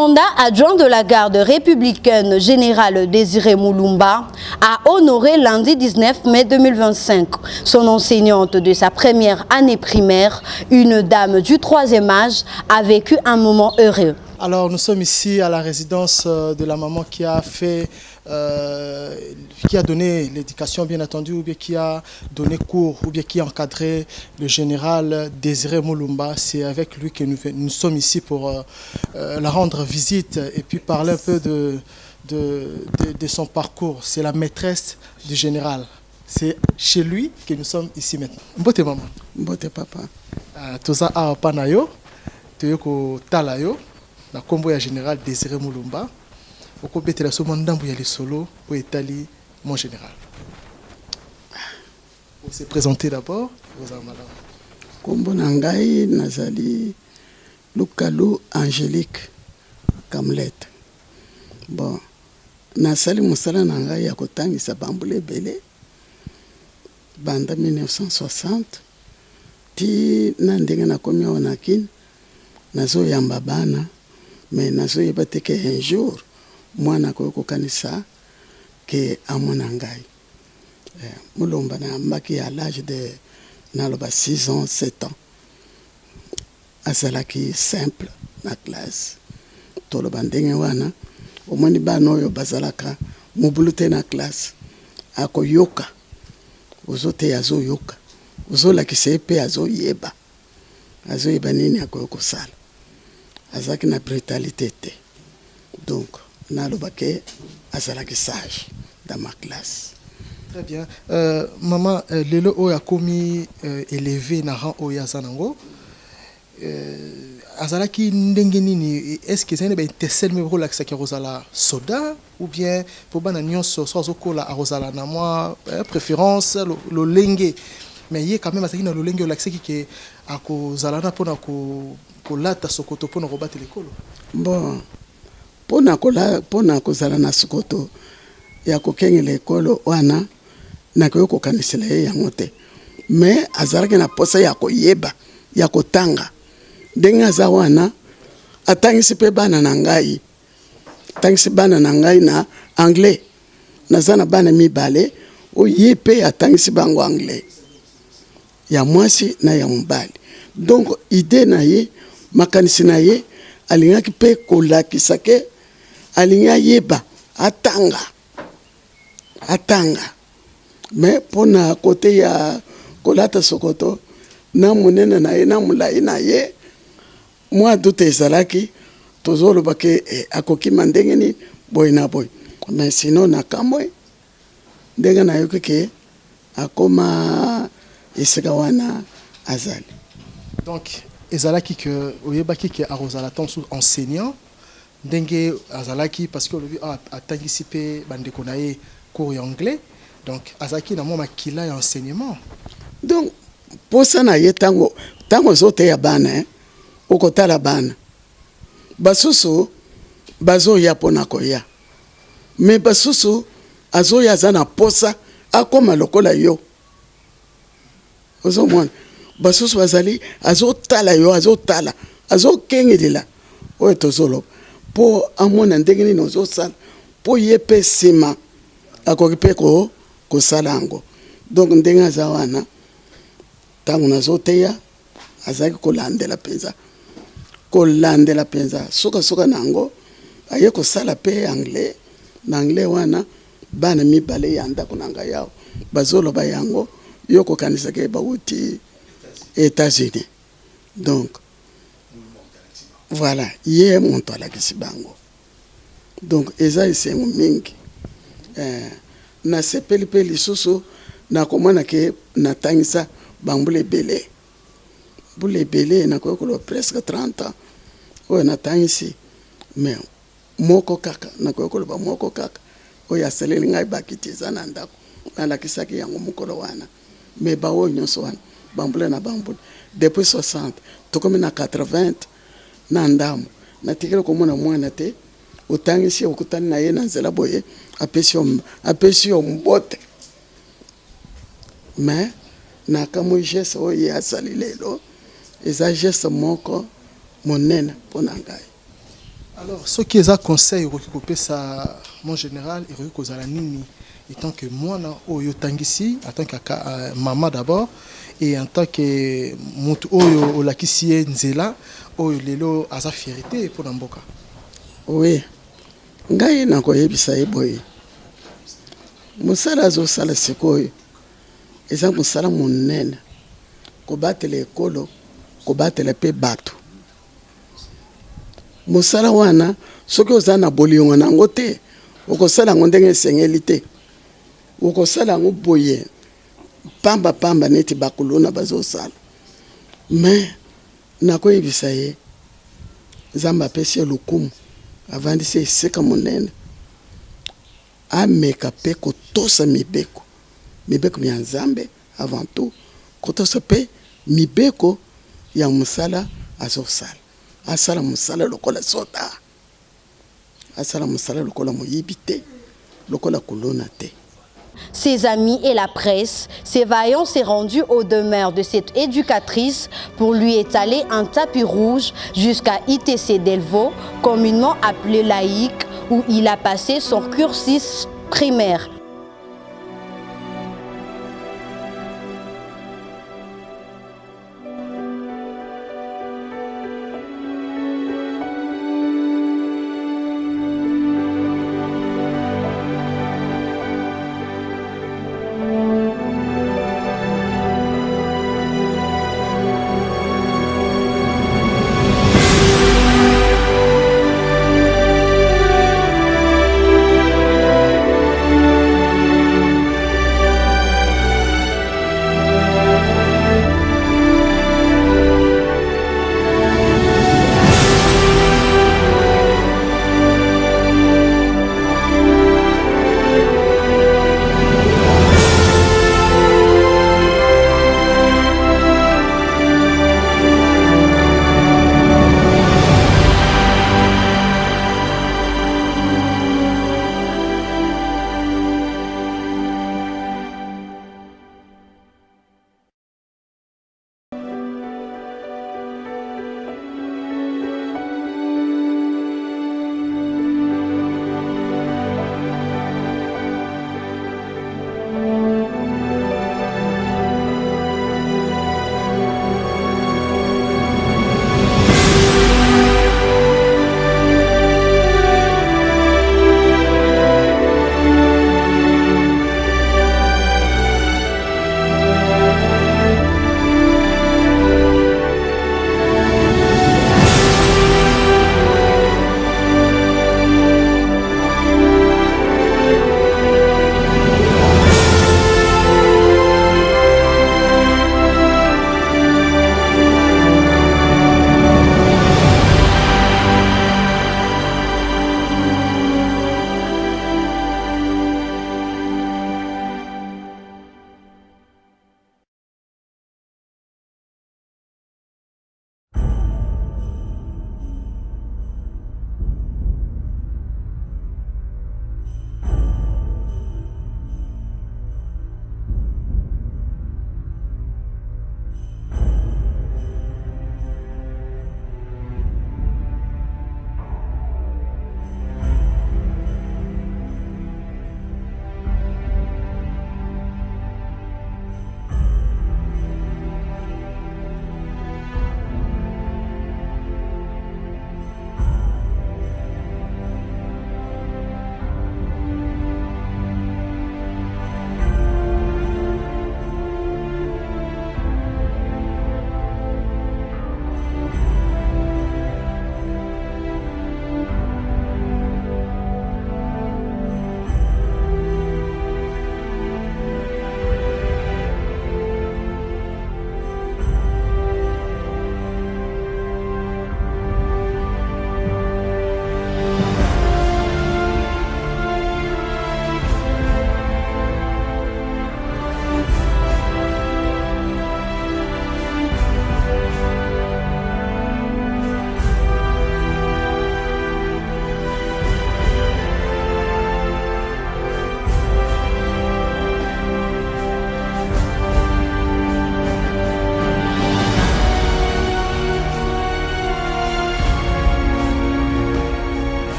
commandant adjoint de la garde républicaine général Désiré Moulumba a honoré lundi 19 mai 2025 son enseignante de sa première année primaire, une dame du 3e âge, a vécu un moment heureux. Alors nous sommes ici à la résidence de la maman qui a fait, qui a donné l'éducation bien entendu, ou bien qui a donné cours, ou bien qui a encadré le général Désiré Moulumba. C'est avec lui que nous sommes ici pour la rendre visite et puis parler un peu de son parcours. C'est la maîtresse du général. C'est chez lui que nous sommes ici maintenant. Mbote maman. Mbote papa. Toza a panayo, toyoko talayo. Na combo ya général Désiré Moulumba, oko betela so mandambu ya lisolo po etali mon général. Vous se présenter d'abord, vous en madame. Combo nangai nazali Lukalu Angélique Kamlet. Bon, nasali musala nangai ya kotangisa bambule bele banda 1960 ti nandenge na komi onakin nazo yamba bana. Mais nazo yebate que un jour mwana ko kanisa ke amona ngai Mulumba na mbaki à l'âge de naloba 6 ans 7 ans azalaki simple na classe toloba ndenge wana omoni bana oyo bazalaka mobulute na classe akoyoka ozote azoyoka ozolakisa pe azoyeba nini akosala azaki na brutalité. Donc, nalobake azalaki sage dans ma classe. Très bien. Maman, lelo oya komi élevé na rang oya zanango. Azalaki ndenge nini, est-ce que c'est une étincelle me relaxa ki rozala soda ou bien pour bana nyonso so zokola a rozala na moi préférence lo lenge. Mais il y a quand même azalaki na lo lenge relaxa ki akozala na pona ko kolata sokoto pona robate l'école. Bon, pona kozala na sokoto ya kokenge l'école wana na ko kanisela yango te. Mais azalaki na posa ya koyeba ya kotanga. Ndenge aza wana atangisi pe bana na ngai. Tangisi bana na ngai na anglais. Nazana bana mibale o yepe atangisi bango anglais. Ya mwasi na ya mbali. Donc idée na ye makanisi na ye alingaki pe kolakisa ke alinga yeba atanga mais pona côté ya kolata sokoto na munene na ye na mulai na ye mwa dute ezalaki tozoloba ke akoki mandenge ni boy na boy, mais sinon na kamwe ndenge na yoki ke akoma esika wana azali. Donc ezalaki que oyebaki que arozala tonsu enseignant ndenge azalaki parce que lui a tangisipé bande konaye cours anglais, donc azaki na moma kila ya enseignement. Donc posa na ye tango zote ya bana okotala bana basusu bazo ya pona koya, mais basusu azo ya zana posa akoma lokola yo ozo mwana basusu bazali azotala yo azokengelela oyo tozolo po amona ndenge nini ozosala po ye pe sima akoki pe kosala yango. Donc ndenge aza wana ntango nazoteya azalaki kolandela mpenza soka nango aye kosala pe anglais na anglais wana bana mibale ya ndako na ngai yao bazoloba yango yo kokanisa ke bauti États-Unis. Donc, voilà, hier mon toit la kisibango. Donc, eza isengo mingi. Na sepeli peli susu na komana ke na tangisa bambule bele. Bule bele na kokolo presque 30 ans. O na tangisi mais moko kaka na kokolo ba moko kaka. O ya seleli ngai bakitiza na ndako. Na kisaki yango mukolo wana. Mais ba o nyonso wana. Bambule na bambule depuis 60 tokomi na 80 na ndamu na tikelo komona mwana te utangisi okutani na ye na nzela boye apesi yo mbote mais na kamo geste oyo asali lelo eza geste moko monene pona ngai. Alors, ce qui est un conseil, ça, mon général, et la nini, étant que moi, Oyo Tangisi, en tant que maman d'abord, et en tant que Moutou Oyo Olakisie Nzela, Oyo Lelo a sa fierté pour Namboka. Oui, ngai na koyebisa eboye. Musala zo sala sikoyo. Eza musala munene. Kobatela ekolo, kobatela pe bato. Musala wana soki oza na bolingo nango te okosala ngo ndenge esengeli te okosala ngo boye pamba neti bakuluna bazosala me nakoyebisa ye Nzambe apesi ye lokumu avandisi esika monene ameka pe kotosa mibeko ya Nzambe avant tout kotosa pe mibeko ya musala azosala asala musala lokola sota asala musala lokola moyibi te lokola kuluna te. Ses amis et la presse, ses vaillants s'est rendu au demeure de cette éducatrice pour lui étaler un tapis rouge jusqu'à ITC Delvaux, communément appelé laïque, où il a passé son cursus primaire.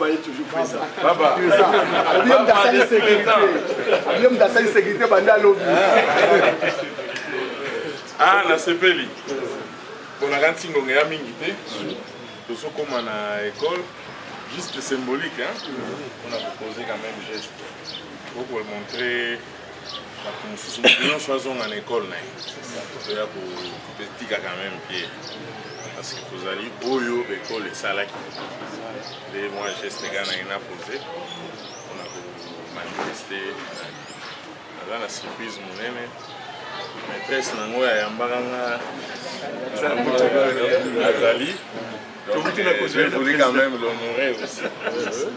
Baba est toujours présent. Baba. Sécurité, Banda Lobby. Ah, na sepeli. Bon, la grande single est mingi. Tout ce qu'on a à l'école, juste symbolique, hein. On a proposé quand même geste pour montrer la construction soit en école, c'est là pour petit quand même pied. Parce que vous allez au yo l'école et ça là qui. Et moi geste gars n'a posé. On a manifesté. Dans la surprise mon aimé. Maîtresse nango ya yambanga Nathalie. Donc je voulais quand même l'honorer aussi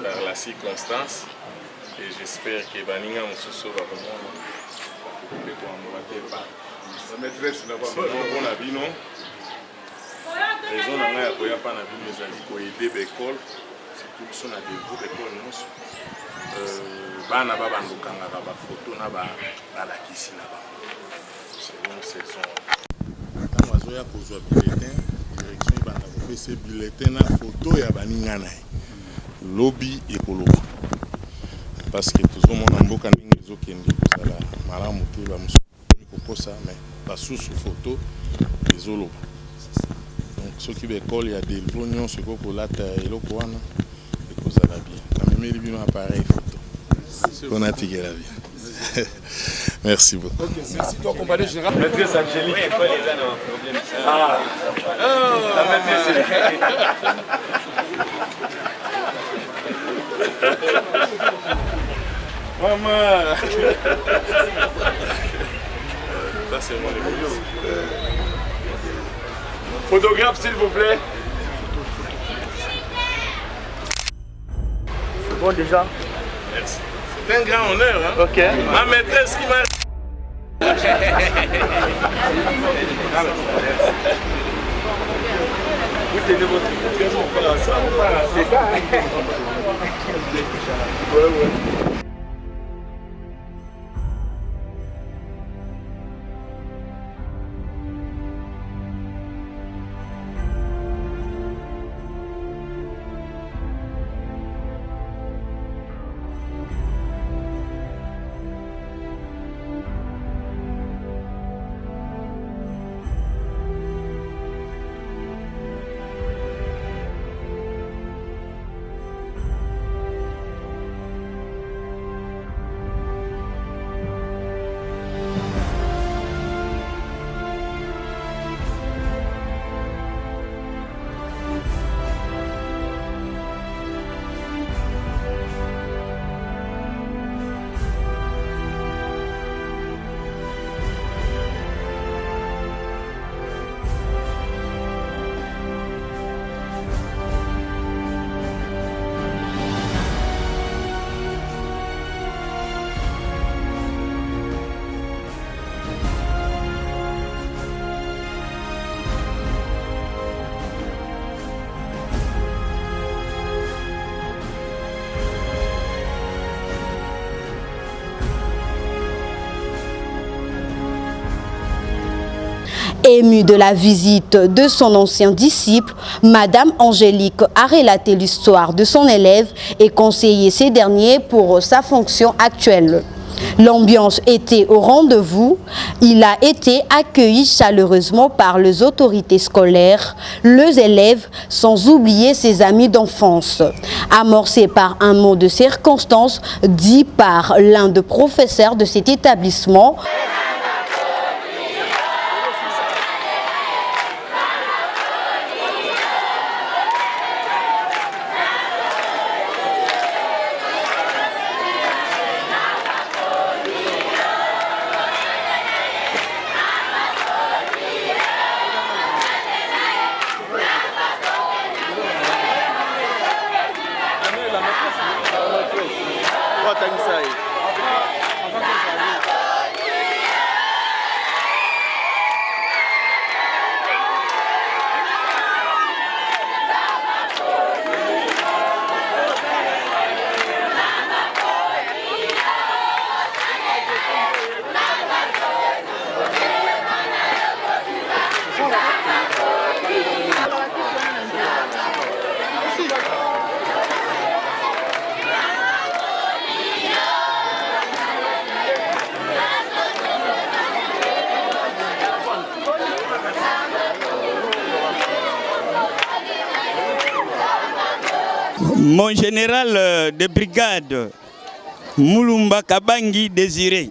par la circonstance et j'espère que Baninga Moussoso va vraiment la maîtresse n'a pas bon avis non. Raison nanga ya koya pa na bino ezali ko aider l'école surtout que son a des groupes d'école non. Bana ba bandukanga ba photo na ba balakisi na ba. Selon saison. Quand on a posé un bulletin, direction il va faire ce bulletin na photo ya baninga na lobby écolo. Parce que tout le monde en boka ningi zo kendi kozala malamu te ba musu ko ça mais pas sous photo ezolo. Donc ceux qui école il y a des l'union ce ko lata eloko wana et kozala bien. Quand même il bino appareil photo. On a tigé la vie. Merci beaucoup. Okay, merci toi, compagnie générale. Maîtresse Angélique. Oui, quoi, les gens ont un problème. Ah. Oh, la maîtresse. Maman. Ça, c'est mon évolution. Photographe, s'il vous plaît. C'est bon déjà? Merci. C'est un grand honneur. Hein? Ok. Ma maîtresse qui m'a... Vous tenez votre maîtresse, on part ensemble. C'est ça. Ouais. Émue de la visite de son ancien disciple, Madame Angélique a relaté l'histoire de son élève et conseillé ces derniers pour sa fonction actuelle. L'ambiance était au rendez-vous. Il a été accueilli chaleureusement par les autorités scolaires, les élèves, sans oublier ses amis d'enfance. Amorcé par un mot de circonstance dit par l'un des professeurs de cet établissement, Mon général de brigade, Mulumba Kabangi Désiré,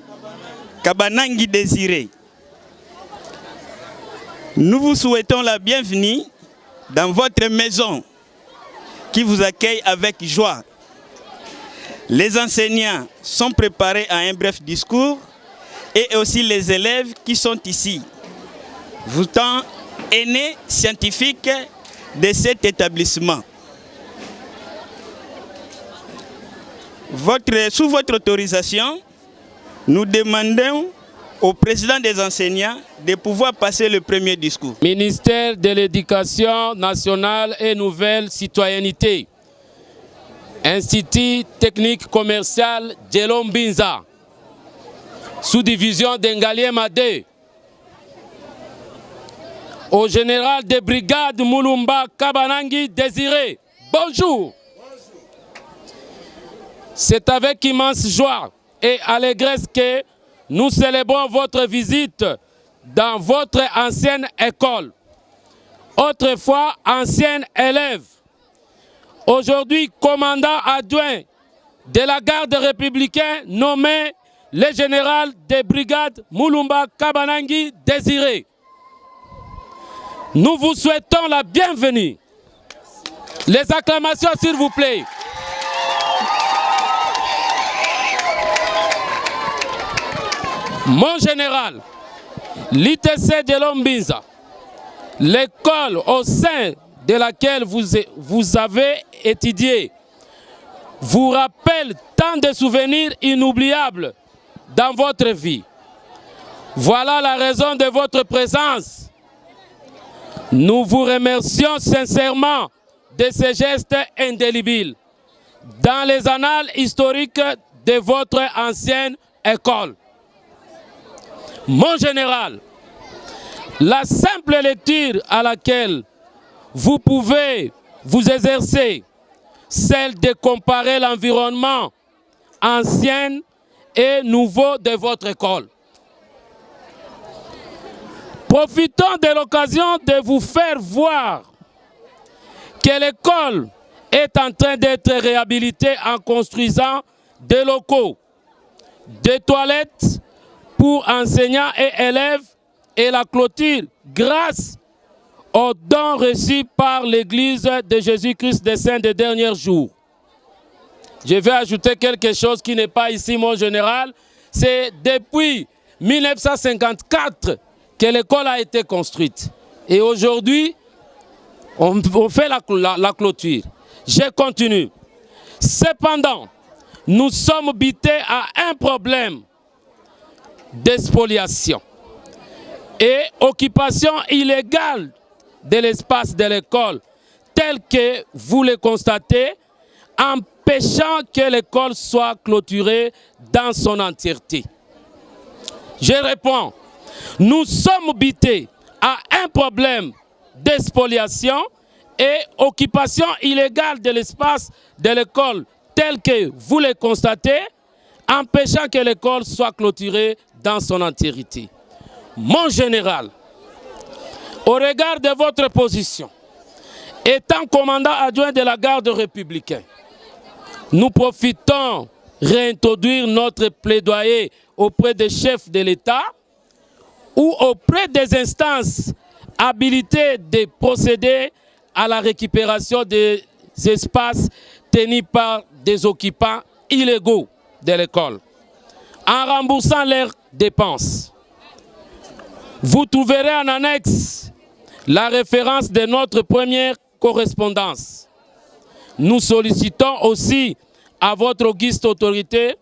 Kabanangi Désiré, nous vous souhaitons la bienvenue dans votre maison qui vous accueille avec joie. Les enseignants sont préparés à un bref discours et aussi les élèves qui sont ici. Vous êtes aînés scientifiques de cet établissement. Sous votre autorisation, nous demandons au président des enseignants de pouvoir passer le premier discours. Ministère de l'Éducation nationale et nouvelle citoyenneté. Institut technique commercial Djelom Binza. Sous-division d'Engaliem Adé. Au général de brigade Mulumba Kabanangi Désiré. Bonjour. C'est avec immense joie et allégresse que nous célébrons votre visite dans votre ancienne école, autrefois ancienne élève, aujourd'hui commandant adjoint de la garde républicaine nommé le général de brigade Mulumba Kabanangi Désiré. Nous vous souhaitons la bienvenue. Les acclamations s'il vous plaît. Mon général, l'ITC de Lombinza, l'école au sein de laquelle vous avez étudié, vous rappelle tant de souvenirs inoubliables dans votre vie. Voilà la raison de votre présence. Nous vous remercions sincèrement de ces gestes indélébiles dans les annales historiques de votre ancienne école. Mon général, la simple lecture à laquelle vous pouvez vous exercer, celle de comparer l'environnement ancien et nouveau de votre école. Profitons de l'occasion de vous faire voir que l'école est en train d'être réhabilitée en construisant des locaux, des toilettes pour enseignants et élèves et la clôture grâce aux dons reçus par l'Église de Jésus-Christ des Saints des derniers jours. Je vais ajouter quelque chose qui n'est pas ici, mon général. C'est depuis 1954 que l'école a été construite. Et aujourd'hui, on fait la clôture. Je continue. Cependant, nous sommes butés à un problème d'expoliation et occupation illégale de l'espace de l'école, tel que vous le constatez, empêchant que l'école soit clôturée dans son entièreté. Je réponds, nous sommes butés à un problème d'expoliation et occupation illégale de l'espace de l'école, tel que vous le constatez, empêchant que l'école soit clôturée dans son entièreté. Mon général, au regard de votre position, étant commandant adjoint de la garde républicaine, nous profitons réintroduire notre plaidoyer auprès des chefs de l'État ou auprès des instances habilitées de procéder à la récupération des espaces tenus par des occupants illégaux de l'école, en remboursant leurs dépenses. Vous trouverez en annexe la référence de notre première correspondance. Nous sollicitons aussi à votre auguste autorité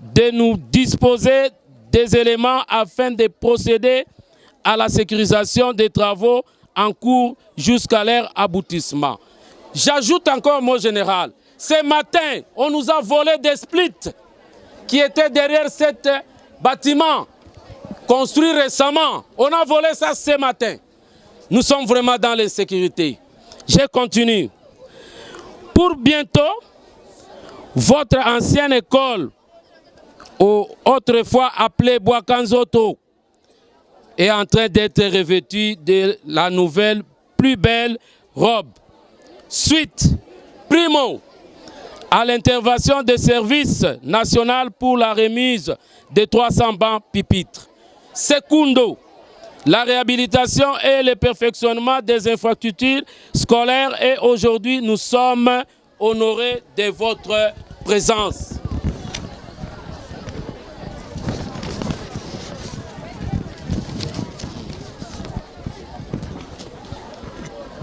de nous disposer des éléments afin de procéder à la sécurisation des travaux en cours jusqu'à leur aboutissement. J'ajoute encore, mon général, ce matin, on nous a volé des splits qui étaient derrière cet bâtiment construit récemment. On a volé ça ce matin. Nous sommes vraiment dans l'insécurité. Je continue. Pour bientôt, votre ancienne école, autrefois appelée Boakanzoto, est en train d'être revêtue de la nouvelle, plus belle robe. Suite, Primo, à l'intervention des services nationaux pour la remise de 300 bancs pupitres. Secundo, la réhabilitation et le perfectionnement des infrastructures scolaires. Et aujourd'hui, nous sommes honorés de votre présence.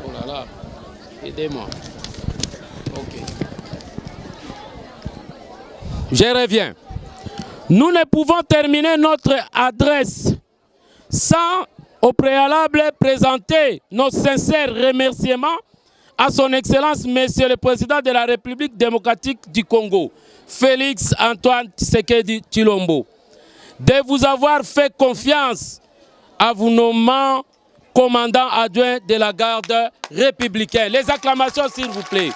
Oh là là, aidez-moi. Ok. Je reviens. Nous ne pouvons terminer notre adresse sans au préalable présenter nos sincères remerciements à son Excellence, Monsieur le Président de la République démocratique du Congo, Félix Antoine Tshisekedi Tshilombo, de vous avoir fait confiance à vous nommant commandant adjoint de la garde républicaine. Les acclamations, s'il vous plaît.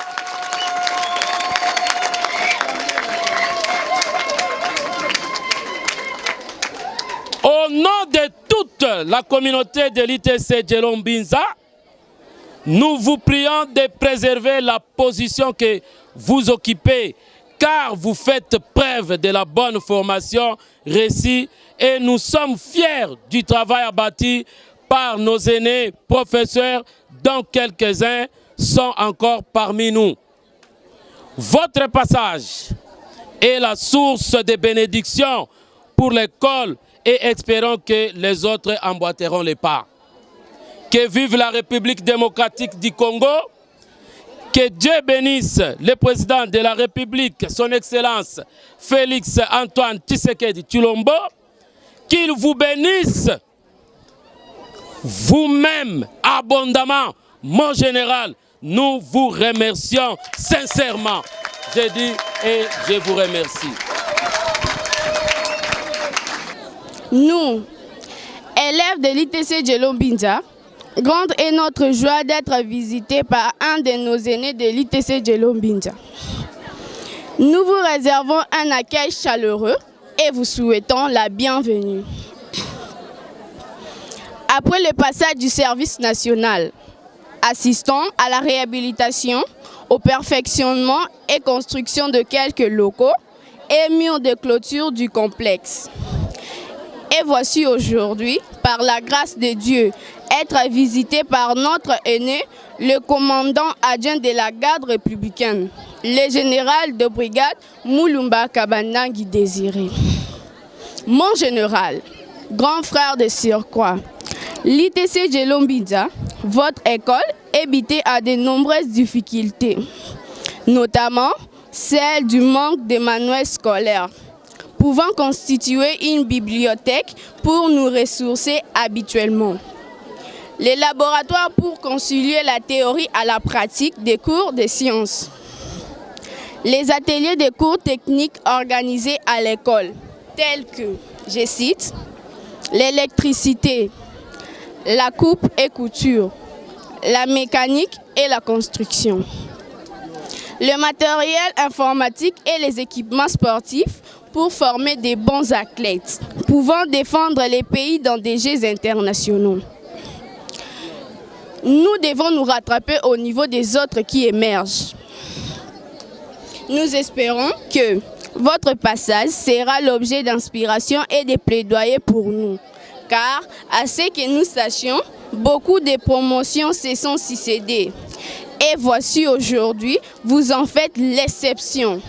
Au nom de toute la communauté de l'ITC Djelom-Binza, nous vous prions de préserver la position que vous occupez, car vous faites preuve de la bonne formation réussie et nous sommes fiers du travail abattu par nos aînés professeurs, dont quelques-uns sont encore parmi nous. Votre passage est la source de bénédiction pour l'école et espérons que les autres emboîteront les pas. Que vive la République démocratique du Congo, que Dieu bénisse le président de la République, son Excellence Félix Antoine Tshisekedi Tshilombo, qu'il vous bénisse vous-même abondamment, mon général. Nous vous remercions sincèrement. Je dis et je vous remercie. Nous, élèves de l'ITC Djelom-Binza, grande est notre joie d'être visités par un de nos aînés de l'ITC Djelom-Binza. Nous vous réservons un accueil chaleureux et vous souhaitons la bienvenue. Après le passage du service national, assistons à la réhabilitation, au perfectionnement et construction de quelques locaux et murs de clôture du complexe. Et voici aujourd'hui, par la grâce de Dieu, être visité par notre aîné, le commandant adjoint de la garde républicaine, le général de brigade Mulumba Kabanangi Désiré. Mon général, grand frère de surcroît, l'ITC Djelom-Binza, votre école, est butée à de nombreuses difficultés, notamment celle du manque de manuels scolaires, pouvant constituer une bibliothèque pour nous ressourcer habituellement. Les laboratoires pour concilier la théorie à la pratique des cours de sciences. Les ateliers de cours techniques organisés à l'école, tels que, je cite, l'électricité, la coupe et couture, la mécanique et la construction. Le matériel informatique et les équipements sportifs pour former des bons athlètes, pouvant défendre les pays dans des jeux internationaux. Nous devons nous rattraper au niveau des autres qui émergent. Nous espérons que votre passage sera l'objet d'inspiration et de plaidoyer pour nous, car, à ce que nous sachions, beaucoup de promotions se sont succédées. Et voici aujourd'hui, vous en faites l'exception.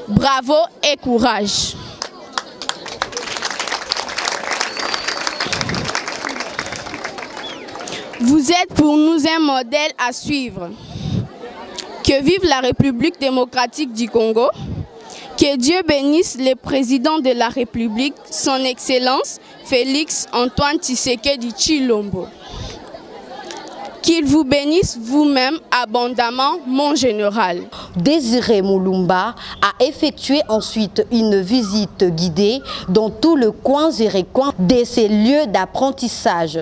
Bravo et courage. Vous êtes pour nous un modèle à suivre. Que vive la République démocratique du Congo. Que Dieu bénisse le président de la République, son Excellence Félix Antoine Tshisekedi Tshilombo. Qu'il vous bénisse vous-même abondamment, mon général. Désiré Mulumba a effectué ensuite une visite guidée dans tout le coin et recoin de ces lieux d'apprentissage.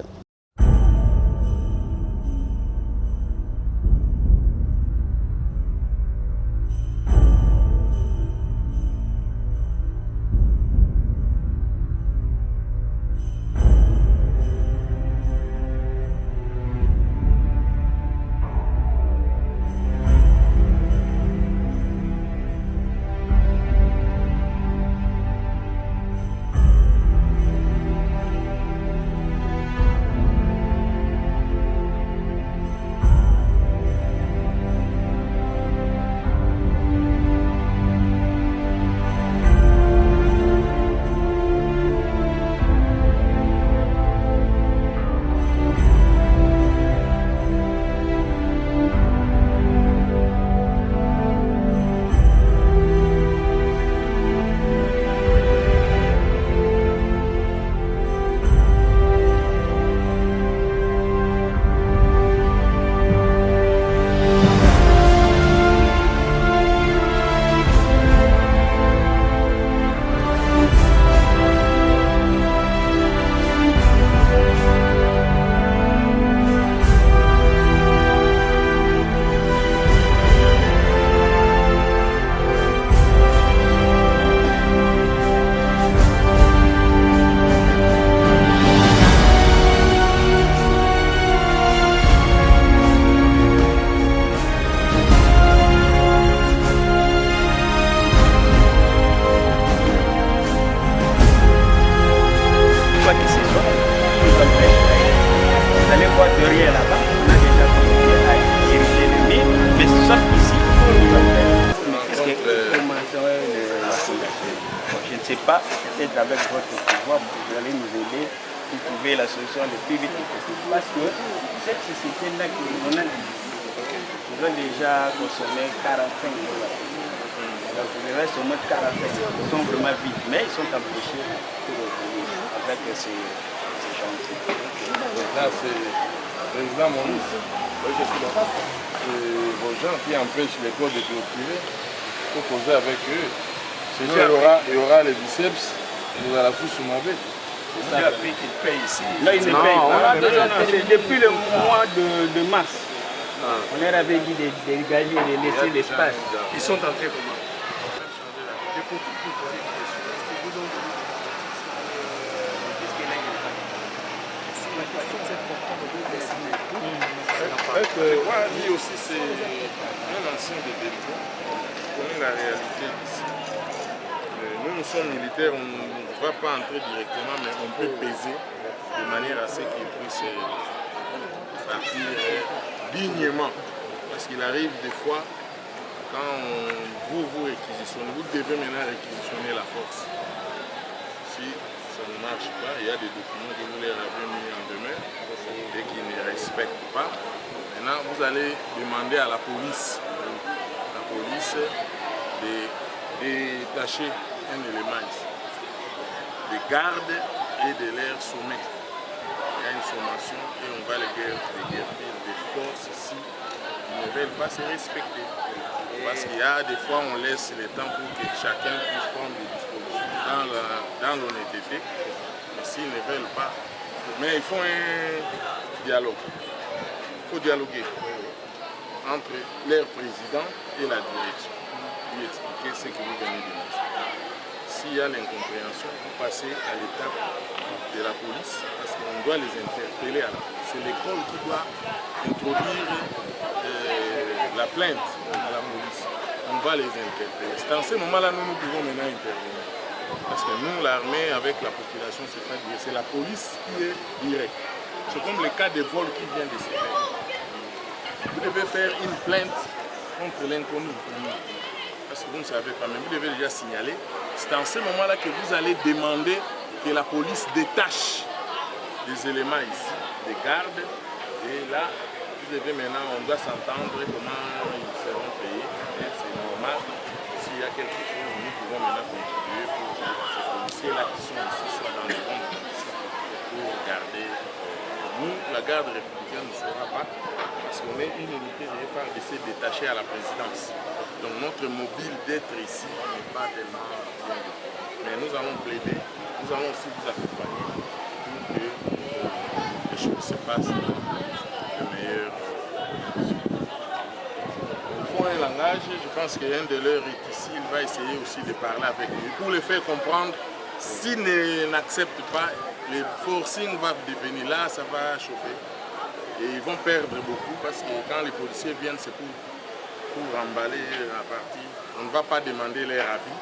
sais pas, peut-être avec votre pouvoir, vous allez nous aider pour trouver la solution le plus vite possible. Parce que cette société-là qu'on a dit, ils ont déjà consommé 45 $. Donc il reste au moins 45. Ils sont vraiment vides, mais ils sont empêchés de revenir avec ces chantiers. Là, c'est le président Maurice. Oui, je suis là. C'est vos gens qui empêchent les codes de clôturer. Il faut causer avec eux. Sinon, il y aura les biceps et nous allons la foutre sous ma bête. C'est ça qu'il paye ici. Là, il ne paye pas. Depuis le mois de mars, on leur avait dit de dégager et de laisser l'espace. Ils sont entrés comment? Lui aussi, c'est un ancien de Belgique. Il connaît la réalité ici. Nous sommes militaires, on ne va pas entrer directement, mais on peut peser de manière à ce qu'ils puissent partir dignement. Parce qu'il arrive des fois, quand vous réquisitionnez, vous devez maintenant réquisitionner la force. Si ça ne marche pas, il y a des documents que vous leur avez mis en demeure et qui ne respectent pas. Maintenant, vous allez demander à la police de détacher un élément ici, de garde et de leur sommet. Il y a une sommation et on va les guerpir des forces ici qui ne veulent pas se respecter. Parce qu'il y a des fois on laisse le temps pour que chacun puisse prendre des dispositions dans l'honnêteté. Mais s'ils ne veulent pas, mais il faut un dialogue. Il faut dialoguer entre leur président et la direction. Lui expliquer ce que vous venez de dire. S'il y a l'incompréhension, vous passez à l'étape de la police parce qu'on doit les interpeller à la police. C'est l'école qui doit introduire la plainte à la police. On va les interpeller. C'est en ce moment-là que nous pouvons maintenant intervenir. Parce que nous, l'armée, avec la population, c'est pas direct. C'est la police qui est directe. C'est comme le cas de vol qui vient de se faire. Vous devez faire une plainte contre l'inconnu. Parce que vous ne savez pas, mais vous devez déjà signaler. C'est en ce moment-là que vous allez demander que la police détache des éléments ici, des gardes. Et là, vous devez maintenant, on doit s'entendre comment ils seront payés. C'est normal. S'il y a quelque chose, nous pouvons maintenant contribuer pour que ces policiers-là qui sont ici soient dans les bonnes conditions pour garder. Nous, la garde républicaine ne sera pas, parce qu'on est une unité de FARDC détachée à la présidence. Donc notre mobile d'être ici n'est pas tellement bien. Mais nous allons plaider, nous allons aussi vous accompagner pour que les choses se passent de meilleure façon. Il faut un langage, je pense qu'un de leurs est ici, il va essayer aussi de parler avec lui pour les faire comprendre. S'ils n'acceptent pas, les forcing va devenir là, ça va chauffer. Et ils vont perdre beaucoup parce que quand les policiers viennent, c'est pour emballer la partie. On ne va pas demander leur avis.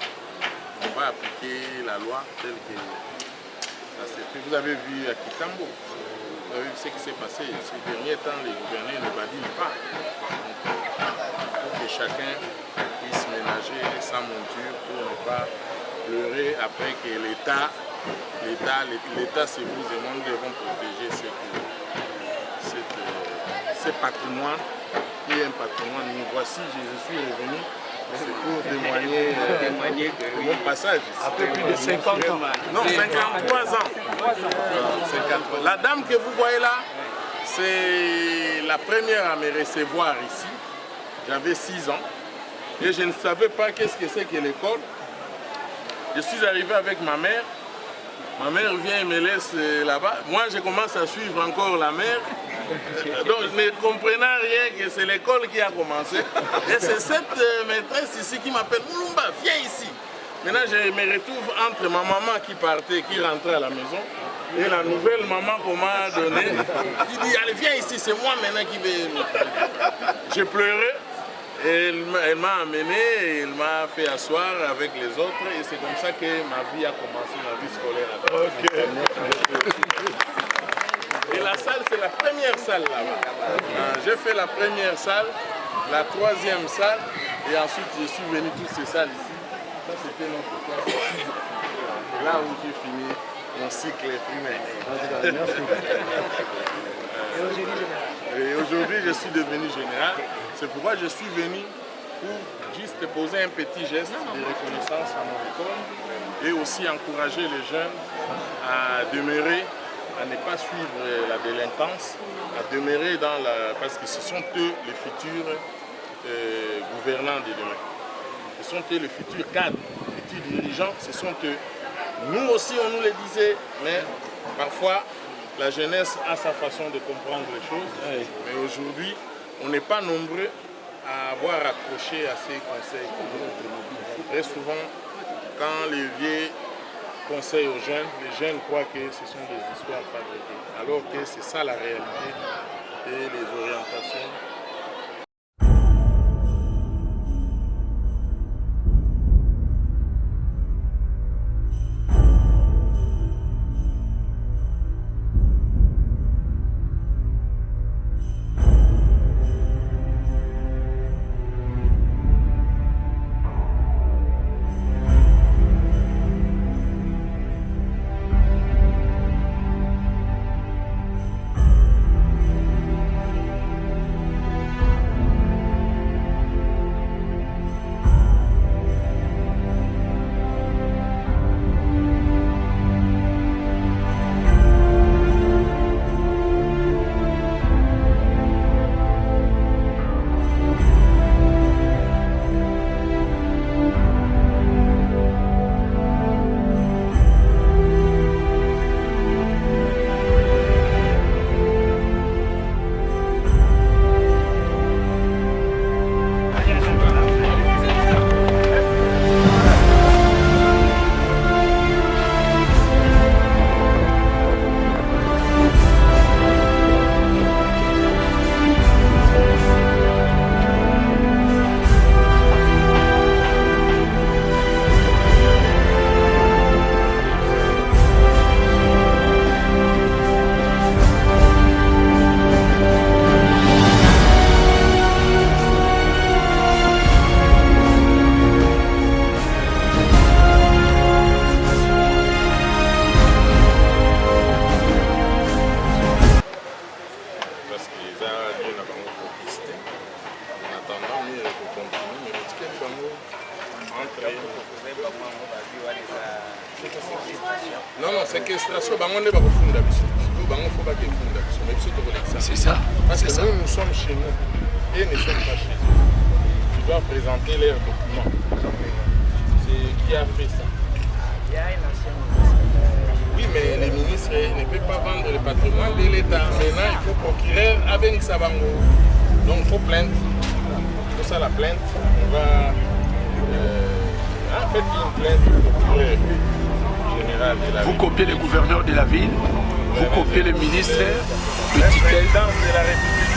On va appliquer la loi telle que ça s'est fait. Vous avez vu à Kitambo, vous avez vu ce qui s'est passé. Ces derniers temps, les gouverneurs ne badinent pas. Il faut que chacun puisse ménager sa monture pour ne pas pleurer après que l'État, c'est vous et nous devons protéger ce patrimoine qui est un patrimoine. Nous voici, je suis revenu, c'est pour témoigner de mon passage. Après plus de 50 ans. Non, 53 ans. 53. La dame que vous voyez là, c'est la première à me recevoir ici. J'avais 6 ans et je ne savais pas qu'est-ce que c'est que l'école. Je suis arrivé avec ma mère. Ma mère vient et me laisse là-bas. Moi, je commence à suivre encore la mère. Donc, ne comprenant rien que c'est l'école qui a commencé. Et c'est cette maîtresse ici qui m'appelle Moulumba, viens ici. Maintenant, je me retrouve entre ma maman qui partait, qui rentrait à la maison, et la nouvelle maman qu'on m'a donnée, qui dit, allez, viens ici, c'est moi maintenant qui vais... J'ai pleuré. Et elle m'a amené, elle m'a fait asseoir avec les autres et c'est comme ça que ma vie a commencé, ma vie scolaire. Et la salle, c'est la première salle là-bas. J'ai fait la première salle, la troisième salle et ensuite je suis venu toutes ces salles ici. Ça c'était notre classe. là où j'ai fini mon cycle primaire. Et aujourd'hui, je suis devenu général. C'est pourquoi je suis venu pour juste poser un petit geste de reconnaissance à mon école et aussi encourager les jeunes à demeurer, à ne pas suivre la délinquance, à demeurer dans la... parce que ce sont eux les futurs gouvernants de demain. Ce sont eux les futurs cadres, les futurs dirigeants, ce sont eux. Nous aussi, on nous le disait, mais parfois, la jeunesse a sa façon de comprendre les choses. Mais aujourd'hui, on n'est pas nombreux à avoir accroché à ces conseils. Très souvent, quand les vieux conseillent aux jeunes, les jeunes croient que ce sont des histoires fabriquées, alors que c'est ça la réalité et les orientations. C'est ça. Parce que nous sommes chez nous et nous ne sommes pas chez eux. Tu dois présenter leurs documents. C'est qui a fait ça? Il y a un ancien ministre. Oui, mais les ministres ne peuvent pas vendre le patrimoine de l'État. Maintenant, il faut procurer à Benixabango. Donc, il faut plainte. Il faut ça la plainte. On va faire une plainte au procureur général de la ville. Vous copiez le gouverneur de la ville, vous copiez le ministre, le la titre. présidence de la République.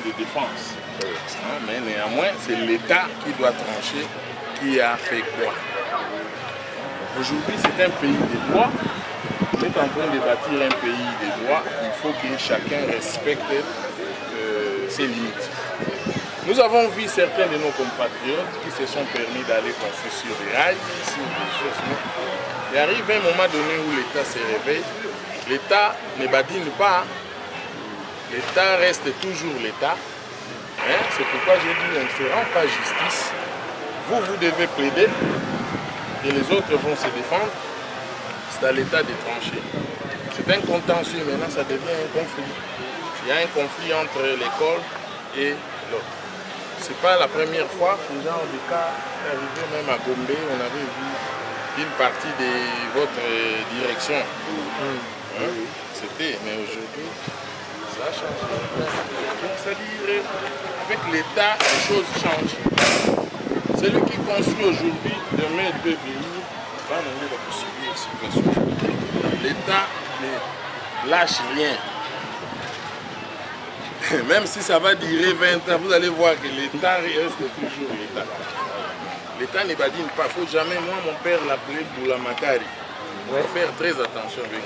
De défense. Mais néanmoins, c'est l'État qui doit trancher qui a fait quoi. Aujourd'hui, c'est un pays de droit. On est en train de bâtir un pays de droit. Il faut que chacun respecte ses limites. Nous avons vu certains de nos compatriotes qui se sont permis d'aller passer sur des rails, sur des choses. Il arrive un moment donné où l'État se réveille. L'État ne badine pas. L'État reste toujours l'État. C'est pourquoi j'ai dit on ne se rend pas justice. Vous devez plaider et les autres vont se défendre. C'est à l'État de trancher. C'est un contentieux, maintenant ça devient un conflit. Il y a un conflit entre l'école et l'autre. Ce n'est pas la première fois que ce genre de cas est arrivé, même à Gombe, on avait vu une partie de votre direction. C'était, mais aujourd'hui, Ça a changé. Donc, c'est-à-dire, avec l'État, les choses changent. Celui qui construit aujourd'hui, demain, il peut venir, va demander la possibilité de situation. L'État ne lâche rien. Même si ça va durer 20 ans, vous allez voir que l'État reste toujours l'État. L'État ne badine pas, il ne faut jamais. Moi, mon père l'appelait Boulamakari. Il faut faire très attention avec lui.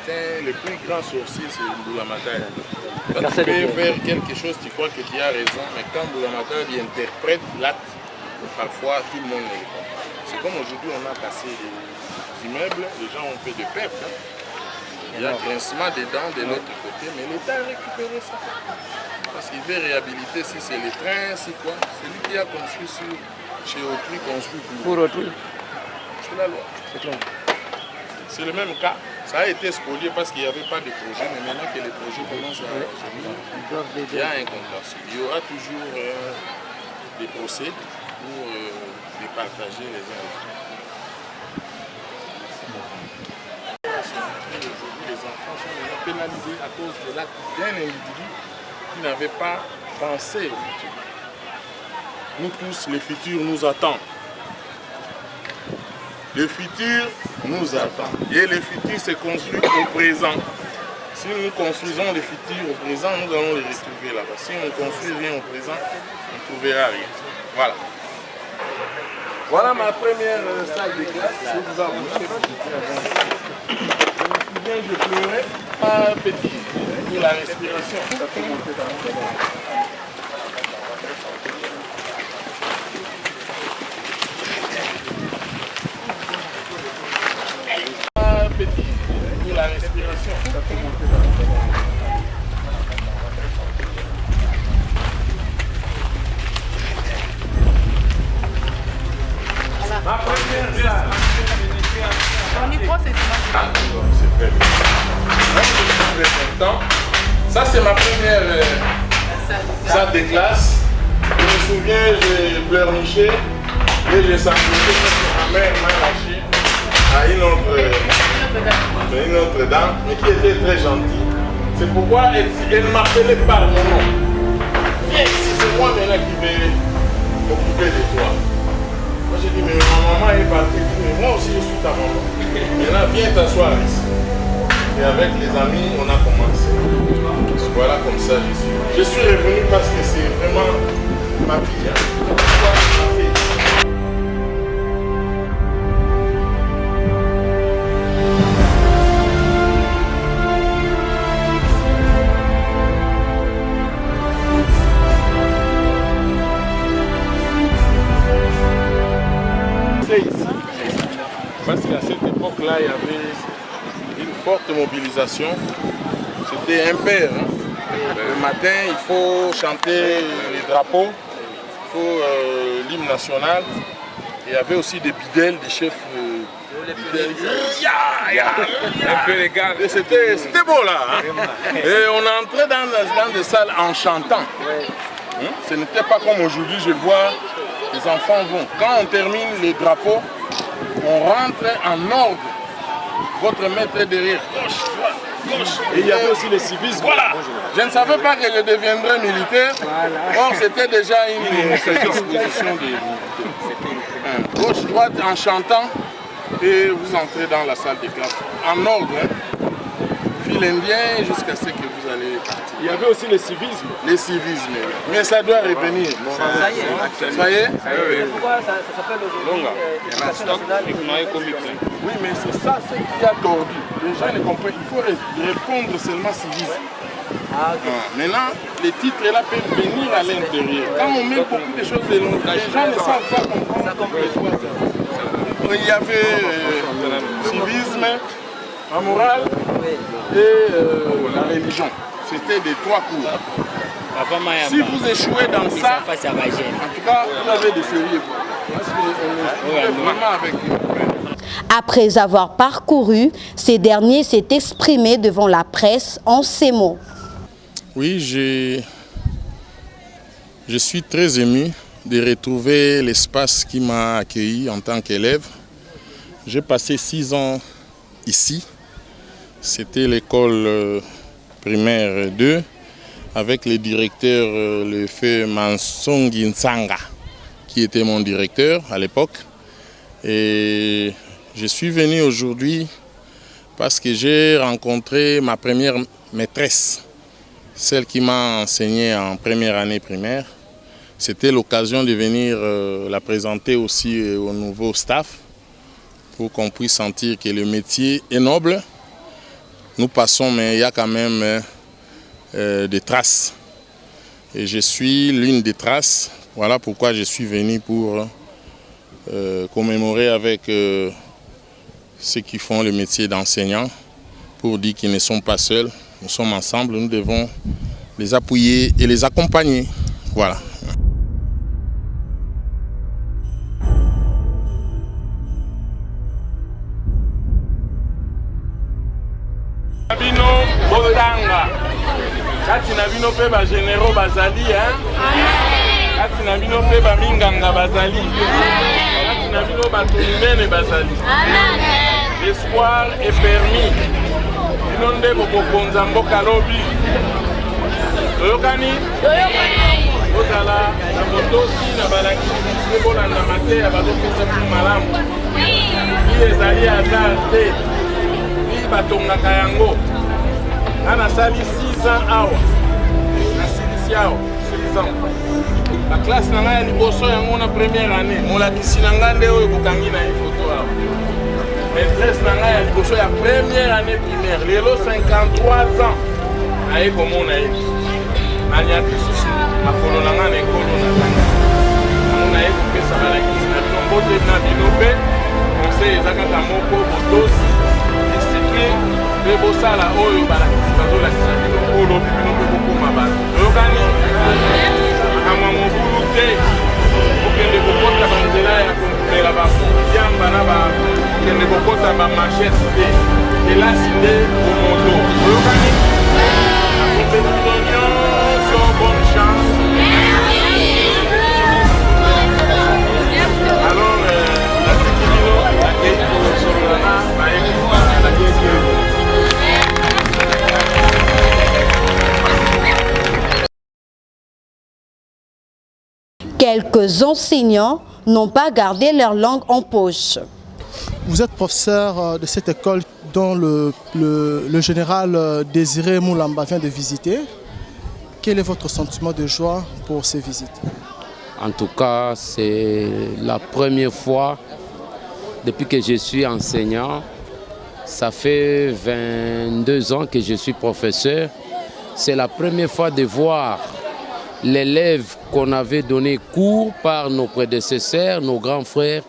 C'est le plus grand sorcier, c'est Boulamakari. Quand tu peux faire quelque chose, tu crois que tu as raison, mais quand Boulamakari interprète l'acte, parfois tout le monde le comprend. C'est comme aujourd'hui, on a cassé des immeubles, les gens ont fait des pertes. Hein. Il y a grincement des dents de l'autre côté, mais l'État a récupéré ça. Parce qu'il veut réhabiliter si c'est les trains, si quoi. C'est lui qui a construit chez autrui, construit pour autrui. C'est la loi. C'est le même cas. Ça a été spolié parce qu'il n'y avait pas de projet, mais maintenant que les projets commencent à venir, il y a un contentieux. Il y aura toujours des procès pour les partager les uns les autres. Aujourd'hui, les enfants sont pénalisés à cause de l'acte d'un individu qui n'avait pas pensé au futur. Nous tous, le futur nous attend. Le futur nous attend. Et le futur se construit au présent. Si nous construisons le futur au présent, nous allons le retrouver là-bas. Si on ne construit rien au présent, on ne trouvera rien. Voilà. Voilà ma première salle de classe. Je vous avoue, je me souviens, je pleurais, pas petit, pour la respiration. Pas petit, pour la respiration. Ma première salle. On y croit, c'est c'est très bien. Je suis très content. Ça, c'est ma première salle de classe. Je me souviens, j'ai pleurniché et j'ai sangloté parce que ma mère m'a lâché à une autre dame, mais qui était très gentille. C'est pourquoi elle m'appelait par mon nom. Viens ici, c'est moi maintenant qui vais m'occuper de toi. Moi j'ai dit, mais ma maman est partie, mais moi aussi je suis ta maman. Maintenant viens t'asseoir ici. Et avec les amis, on a commencé. Voilà comme ça je suis. Je suis revenu parce que c'est vraiment ma vie. Ma fille. Ici. Parce qu'à cette époque-là, il y avait une forte mobilisation. C'était impair. Hein. Le matin, il faut chanter les drapeaux, il faut l'hymne national. Il y avait aussi des bidels, des chefs bidels. Un peu les gars. C'était beau là. Hein. Et on entrait dans des salles en chantant. Hein? Ce n'était pas comme aujourd'hui, je vois. Les enfants vont. Quand on termine les drapeaux, on rentre en ordre. Votre maître est derrière. Gauche, droite, gauche. Et il y avait aussi le civisme. Voilà. Je ne savais pas que je deviendrais militaire. Or, c'était déjà une disposition de militaire. Gauche, droite, en chantant. Et vous entrez dans la salle de classe. En ordre. Hein. Fil indien jusqu'à ce que vous allez partir. Il y avait aussi le civisme. Le civisme, mais ça doit revenir. Ça y est. Ça y est. Pourquoi ça s'appelle aujourd'hui l'éducation nationale économique? Oui, mais c'est ça ce qui a tordu. Les gens ne comprennent. Il faut répondre seulement civisme. Ah, okay. Maintenant, les titres là peuvent venir à l'intérieur. Quand on met beaucoup de choses de l'autre, les gens ne savent pas comprendre. Il y avait civisme, la morale et la religion. C'était des trois cours. Si vous échouez dans ça, en tout cas, vous avez des sérieux. Parce qu'on est vraiment avec eux. Après avoir parcouru, ces derniers s'est exprimé devant la presse en ces mots. Oui, je suis très ému de retrouver l'espace qui m'a accueilli en tant qu'élève. J'ai passé 6 ans ici. C'était l'école primaire 2 avec le directeur, le feu Mansongi Nsanga, qui était mon directeur à l'époque. Et je suis venu aujourd'hui parce que j'ai rencontré ma première maîtresse, celle qui m'a enseigné en première année primaire. C'était l'occasion de venir la présenter aussi au nouveau staff pour qu'on puisse sentir que le métier est noble. Nous passons, mais il y a quand même des traces. Et je suis l'une des traces. Voilà pourquoi je suis venu pour commémorer avec ceux qui font le métier d'enseignant, pour dire qu'ils ne sont pas seuls, nous sommes ensemble, nous devons les appuyer et les accompagner. Voilà. Kati na bino pe ba généraux bazali hein. Kati na bino pe ba minganga bazali. Kati na bino ba tumene bazali. L'espoir est permis. Bino nde bokonza mboka lobi. Toyokani? Ozala na motosi na balakisi pe bolanda mateya bazopesa malamu. Ile ezali hasard te. Ni batongaka yango. Ana sali 6 ans awa. Na silisi awa, 6 ans. La classe na ngai ya liboso yango na première année. Molakisi na ngai nde oyo bokangi na photo awa. Maîtresse na ngai ya liboso ya première année primaire. Lelo 53 ans. Aye komona ye. Nanyaki susu makolo na ngai na ekolo na tanga. Namona ye kopesa balakisi na bino mbote na bino mpe. Conseil ezakaka moko botosi. Pe bosala oyo balakisi bazolakisa bino olobi bino mpe bokoma bato oyokani makamwa mobulu te okende kokota banzela ya komela bafyamba na bakende kokota bamachete te elasi nde omoto oyokani akopesi bino nyonso bonne chance. Alors natiki bino akei kosololana bayekipa nakeki. Quelques enseignants n'ont pas gardé leur langue en poche. Vous êtes professeur de cette école dont le général Désiré Moulamba vient de visiter. Quel est votre sentiment de joie pour ces visites? En tout cas, c'est la première fois depuis que je suis enseignant. Ça fait 22 ans que je suis professeur. C'est la première fois de voir l'élève qu'on avait donné cours par nos prédécesseurs, nos grands frères.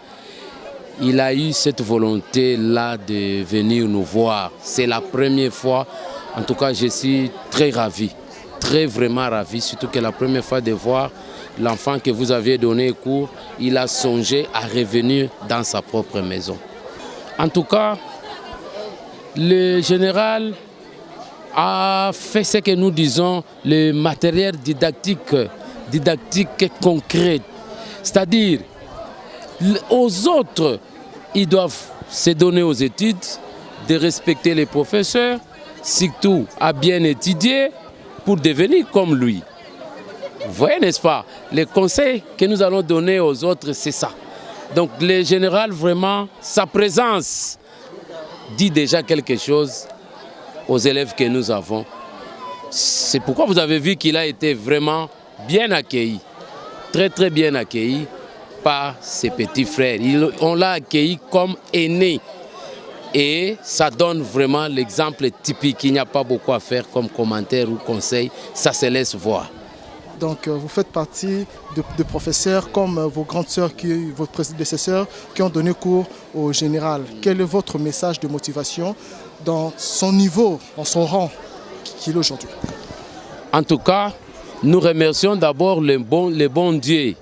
Il a eu cette volonté-là de venir nous voir. C'est la première fois. En tout cas, je suis très ravi, vraiment ravi. Surtout que la première fois de voir l'enfant que vous aviez donné cours, il a songé à revenir dans sa propre maison. En tout cas, le général a fait ce que nous disons, le matériel didactique concret. C'est-à-dire, aux autres, ils doivent se donner aux études, de respecter les professeurs, surtout à bien étudier pour devenir comme lui. Vous voyez, n'est-ce pas? Les conseils que nous allons donner aux autres, c'est ça. Donc, le général, vraiment, sa présence dit déjà quelque chose aux élèves que nous avons. C'est pourquoi vous avez vu qu'il a été vraiment bien accueilli, très bien accueilli par ses petits frères. On l'a accueilli comme aîné et ça donne vraiment l'exemple typique. Il n'y a pas beaucoup à faire comme commentaire ou conseil, ça se laisse voir. Donc vous faites partie de professeurs comme vos grandes sœurs, vos prédécesseurs qui ont donné cours au général. Quel est votre message de motivation dans son niveau, dans son rang qu'il est aujourd'hui? En tout cas, nous remercions d'abord le bon Dieu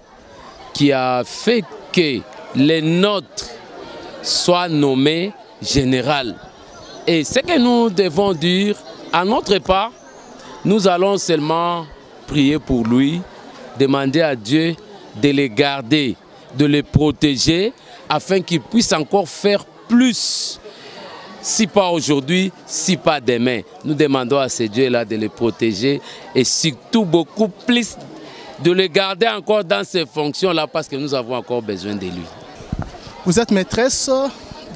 qui a fait que les nôtres soient nommés général. Et ce que nous devons dire, à notre part, nous allons seulement prier pour lui, demander à Dieu de les garder, de les protéger, afin qu'ils puissent encore faire plus si pas aujourd'hui, si pas demain. Nous demandons à ces dieux-là de les protéger et surtout beaucoup plus de les garder encore dans ces fonctions-là parce que nous avons encore besoin de lui. Vous êtes maîtresse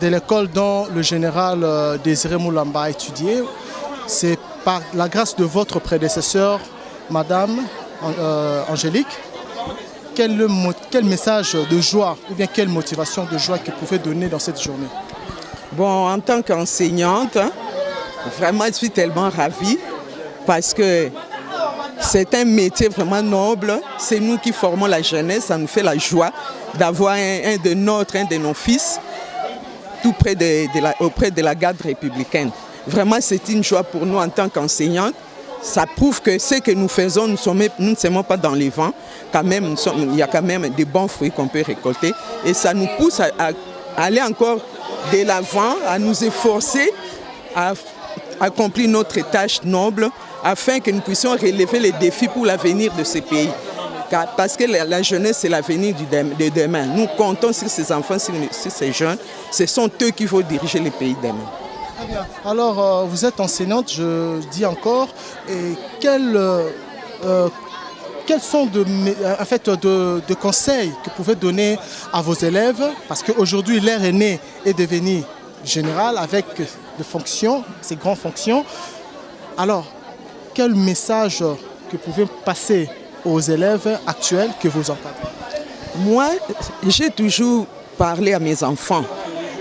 de l'école dont le général Désiré Moulamba a étudié. C'est par la grâce de votre prédécesseur, Madame Angélique. Quel message de joie ou bien quelle motivation de joie que vous pouvez donner dans cette journée? Bon, en tant qu'enseignante, vraiment je suis tellement ravie parce que c'est un métier vraiment noble. C'est nous qui formons la jeunesse, ça nous fait la joie d'avoir un de nos fils tout près auprès de la garde républicaine. Vraiment, c'est une joie pour nous en tant qu'enseignante. Ça prouve que ce que nous faisons, nous ne sommes pas dans les vents. Quand même, il y a quand même des bons fruits qu'on peut récolter. Et ça nous pousse à aller encore de l'avant, à nous efforcer, à accomplir notre tâche noble, afin que nous puissions relever les défis pour l'avenir de ce pays. Parce que la jeunesse, c'est l'avenir de demain. Nous comptons sur ces enfants, sur ces jeunes. Ce sont eux qui vont diriger le pays demain. Très bien. Alors, vous êtes enseignante, je dis encore, et quels sont de conseils que vous pouvez donner à vos élèves? Parce qu'aujourd'hui, l'ère aînée est devenue générale avec des fonctions, ces grandes fonctions. Alors, quel message que vous pouvez passer aux élèves actuels que vous encadrez? Moi, j'ai toujours parlé à mes enfants.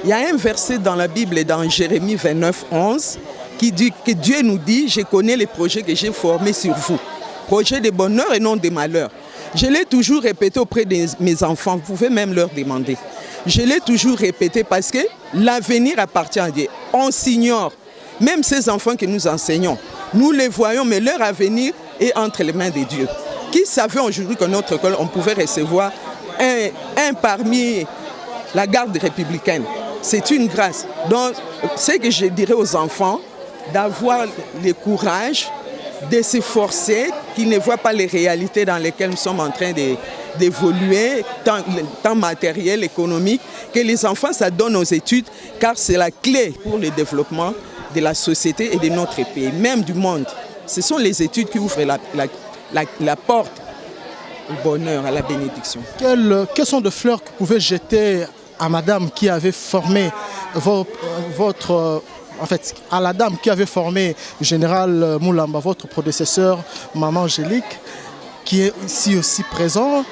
Il y a un verset dans la Bible, dans Jérémie 29, 11, qui dit que Dieu nous dit « Je connais les projets que j'ai formés sur vous, projets de bonheur et non de malheur ». Je l'ai toujours répété auprès de mes enfants, vous pouvez même leur demander. Je l'ai toujours répété parce que l'avenir appartient à Dieu. On s'ignore, même ces enfants que nous enseignons, nous les voyons, mais leur avenir est entre les mains de Dieu. Qui savait aujourd'hui que notre école, on pouvait recevoir un parmi la garde républicaine? C'est une grâce. Donc, ce que je dirais aux enfants, d'avoir le courage, de s'efforcer, qu'ils ne voient pas les réalités dans lesquelles nous sommes en train d'évoluer, tant matériel, économique, que les enfants s'adonnent aux études, car c'est la clé pour le développement de la société et de notre pays, même du monde. Ce sont les études qui ouvrent la porte au bonheur, à la bénédiction. Quelles sont les fleurs que vous pouvez jeter à madame qui avait formé à la dame qui avait formé le général Moulamba, votre prédécesseur, maman Angélique, qui est ici aussi présente?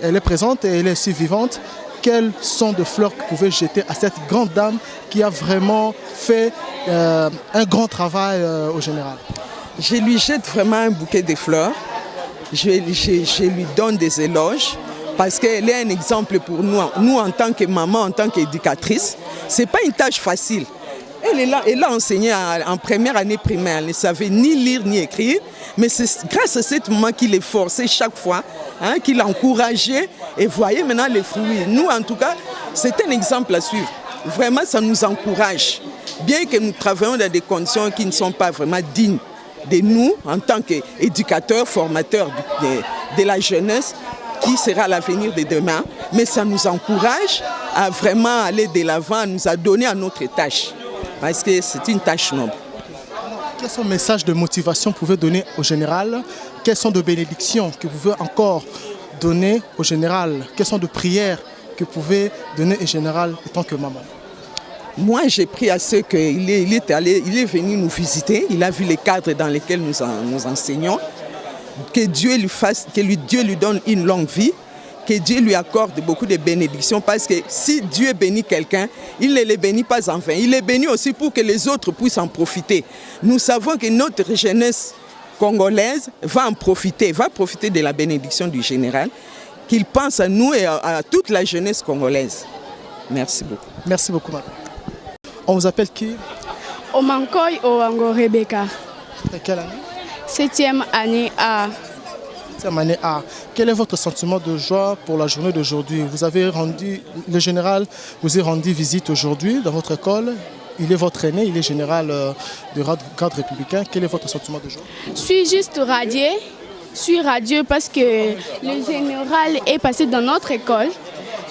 Elle est présente et elle est aussi vivante. Quelles sont les fleurs que vous pouvez jeter à cette grande dame qui a vraiment fait un grand travail au général? Je lui jette vraiment un bouquet de fleurs. Je lui donne des éloges. Parce qu'elle est un exemple pour nous en tant que maman, en tant qu'éducatrice. Ce n'est pas une tâche facile. Elle a enseigné en première année primaire. Elle ne savait ni lire ni écrire. Mais c'est grâce à cette maman qu'il est forcé chaque fois, qu'il a encouragé. Et voyez maintenant les fruits. Nous, en tout cas, c'est un exemple à suivre. Vraiment, ça nous encourage. Bien que nous travaillons dans des conditions qui ne sont pas vraiment dignes de nous, en tant qu'éducateurs, formateurs de la jeunesse, qui sera l'avenir de demain, mais ça nous encourage à vraiment aller de l'avant, à nous adonner à notre tâche, parce que c'est une tâche noble. Quels sont les messages de motivation que vous pouvez donner au général? Quelles sont de bénédictions que vous pouvez encore donner au général? Quelles sont de prières que vous pouvez donner au général en tant que maman? Moi, j'ai pris à ce qu'il est venu nous visiter, il a vu les cadres dans lesquels nous enseignons. Que Dieu lui donne une longue vie, que Dieu lui accorde beaucoup de bénédictions, parce que si Dieu bénit quelqu'un, il ne les bénit pas en vain. Il les bénit aussi pour que les autres puissent en profiter. Nous savons que notre jeunesse congolaise va en profiter, va profiter de la bénédiction du général, qu'il pense à nous et à toute la jeunesse congolaise. Merci beaucoup. Merci beaucoup, madame. On vous appelle qui? Omankoy Owango Rebecca. Et quelle année? 7e année A. 7e année A. Quel est votre sentiment de joie pour la journée d'aujourd'hui? Le général vous a rendu visite aujourd'hui dans votre école. Il est votre aîné, il est général de garde républicain. Quel est votre sentiment de joie? Je suis juste radiée. Je suis radieux parce que le général est passé dans notre école.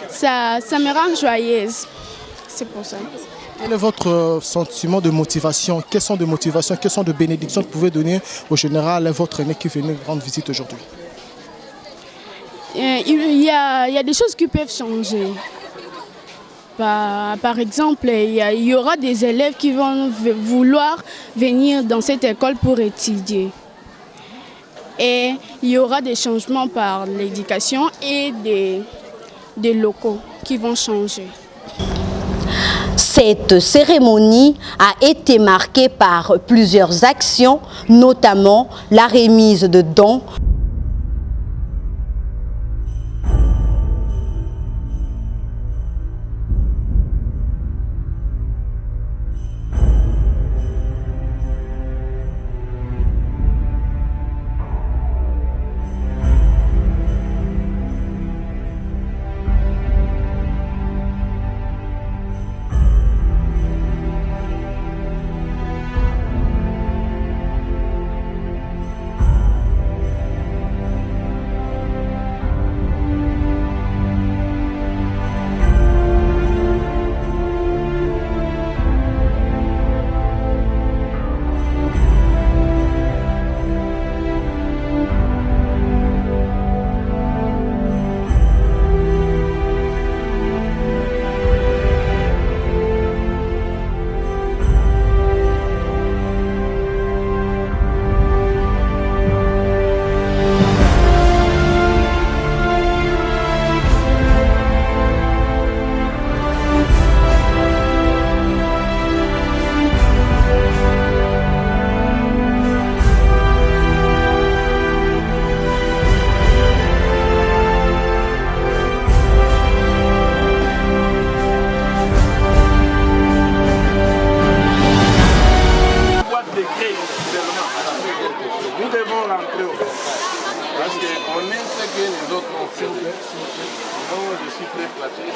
Ça me rend joyeuse. C'est pour ça. Quel est votre sentiment de motivation? Quelles sont de motivations, quelles sont de bénédictions que vous pouvez donner au général, à votre aîné qui est venu rendre visite aujourd'hui? Il y a des choses qui peuvent changer. Par exemple, il y aura des élèves qui vont vouloir venir dans cette école pour étudier. Et il y aura des changements par l'éducation et des locaux qui vont changer. Cette cérémonie a été marquée par plusieurs actions, notamment la remise de dons.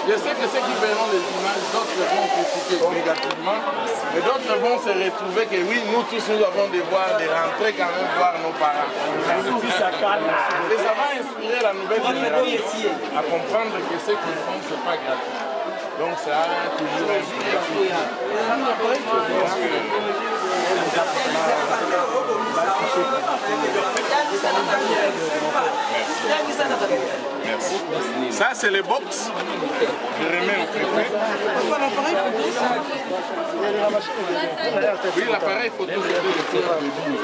Je sais que ceux qui verront les images, d'autres vont critiquer négativement, mais d'autres vont se retrouver que oui, nous tous nous avons devoir de rentrer quand même voir nos parents. Et ça va inspirer la nouvelle génération à comprendre que ce qu'ils font, ce n'est pas gratuit. Donc ça a toujours inspiré. Merci. Ça, c'est les box. Je remets au préfet. Oui, l'appareil photo, c'est le photo de vie.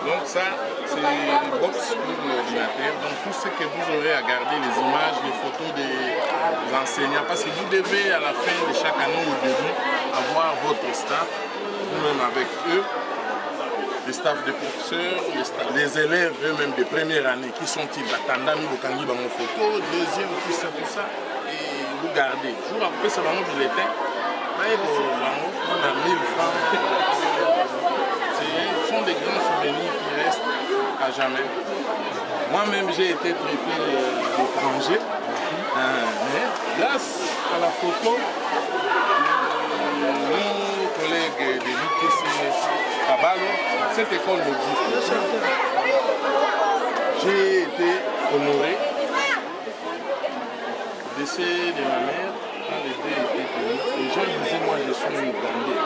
Donc ça, c'est les box pour l'ordinateur. Donc tout ce que vous aurez à garder, les images, les photos des enseignants, parce que vous devez à la fin de chaque année au début avoir votre staff, vous-même avec eux, les staffs des professeurs, les élèves eux-mêmes de première année, qui sont-ils Batandami, Bokangi, Bango Photo, deuxième, tout ça, et vous gardez. Jour après, ça va nous bulletin, on a 1000 francs. Ce sont des grands souvenirs qui restent à jamais. Moi-même, j'ai été traité d'étranger, mais grâce à la photo, nos collègues de l'UTC Kabalo, cette école n'existe pas. J'ai été honoré. Le décès de ma mère, quand les deux étaient connus, les gens disaient moi je suis une Ougandais.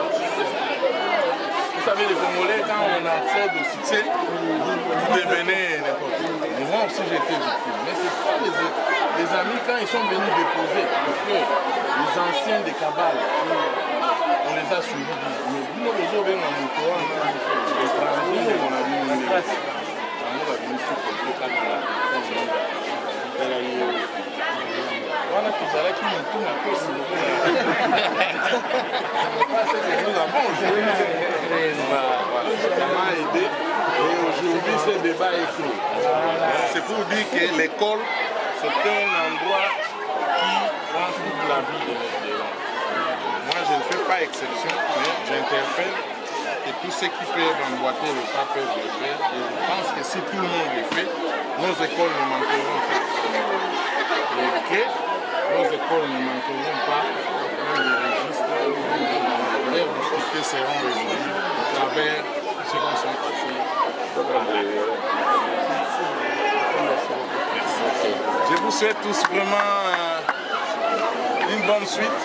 Vous savez, les Congolais, quand on accède au succès, vous devenez n'importe quoi. Moi aussi j'ai été victime. Mais ce sont les amis, quand ils sont venus déposer le frère, les anciens des Kabales, on les a suivis. Mais nous, les jours, on a mis quoi, les étrangers, on a vu une église. On a vu sur le cas de la voilà que ça là qui nous tourne un peu sur le coup. C'est ce que nous avons aujourd'hui. Ça m'a aidé. Et aujourd'hui, ce débat est clos. C'est pour dire que l'école, c'est un endroit qui rend toute la vie de l'élève. Moi, je ne fais pas exception, mais j'interpelle que tous ceux qui peuvent emboîter le pas peuvent le faire. Et je pense que si tout le monde le fait, nos écoles ne manqueront pas. Et que nos écoles ne manqueront pas, même les registres, les difficultés seront résolues à travers ce qui sont passés. Je vous souhaite tous vraiment une bonne suite.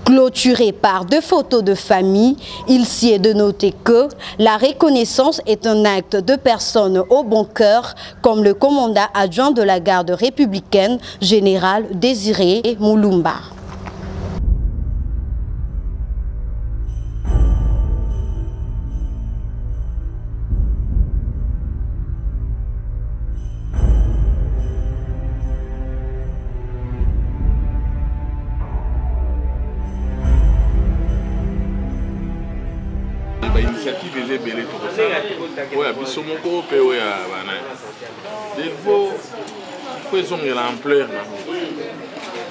Clôturé par 2 photos de famille, il s'y est de noter que la reconnaissance est un acte de personnes au bon cœur, comme le commandant adjoint de la garde républicaine, général Désiré Moulumba. Initiative eza ebele tokosala oyo ya biso moko mpe oyo ya bana delvo ifo ezongela ampleur nango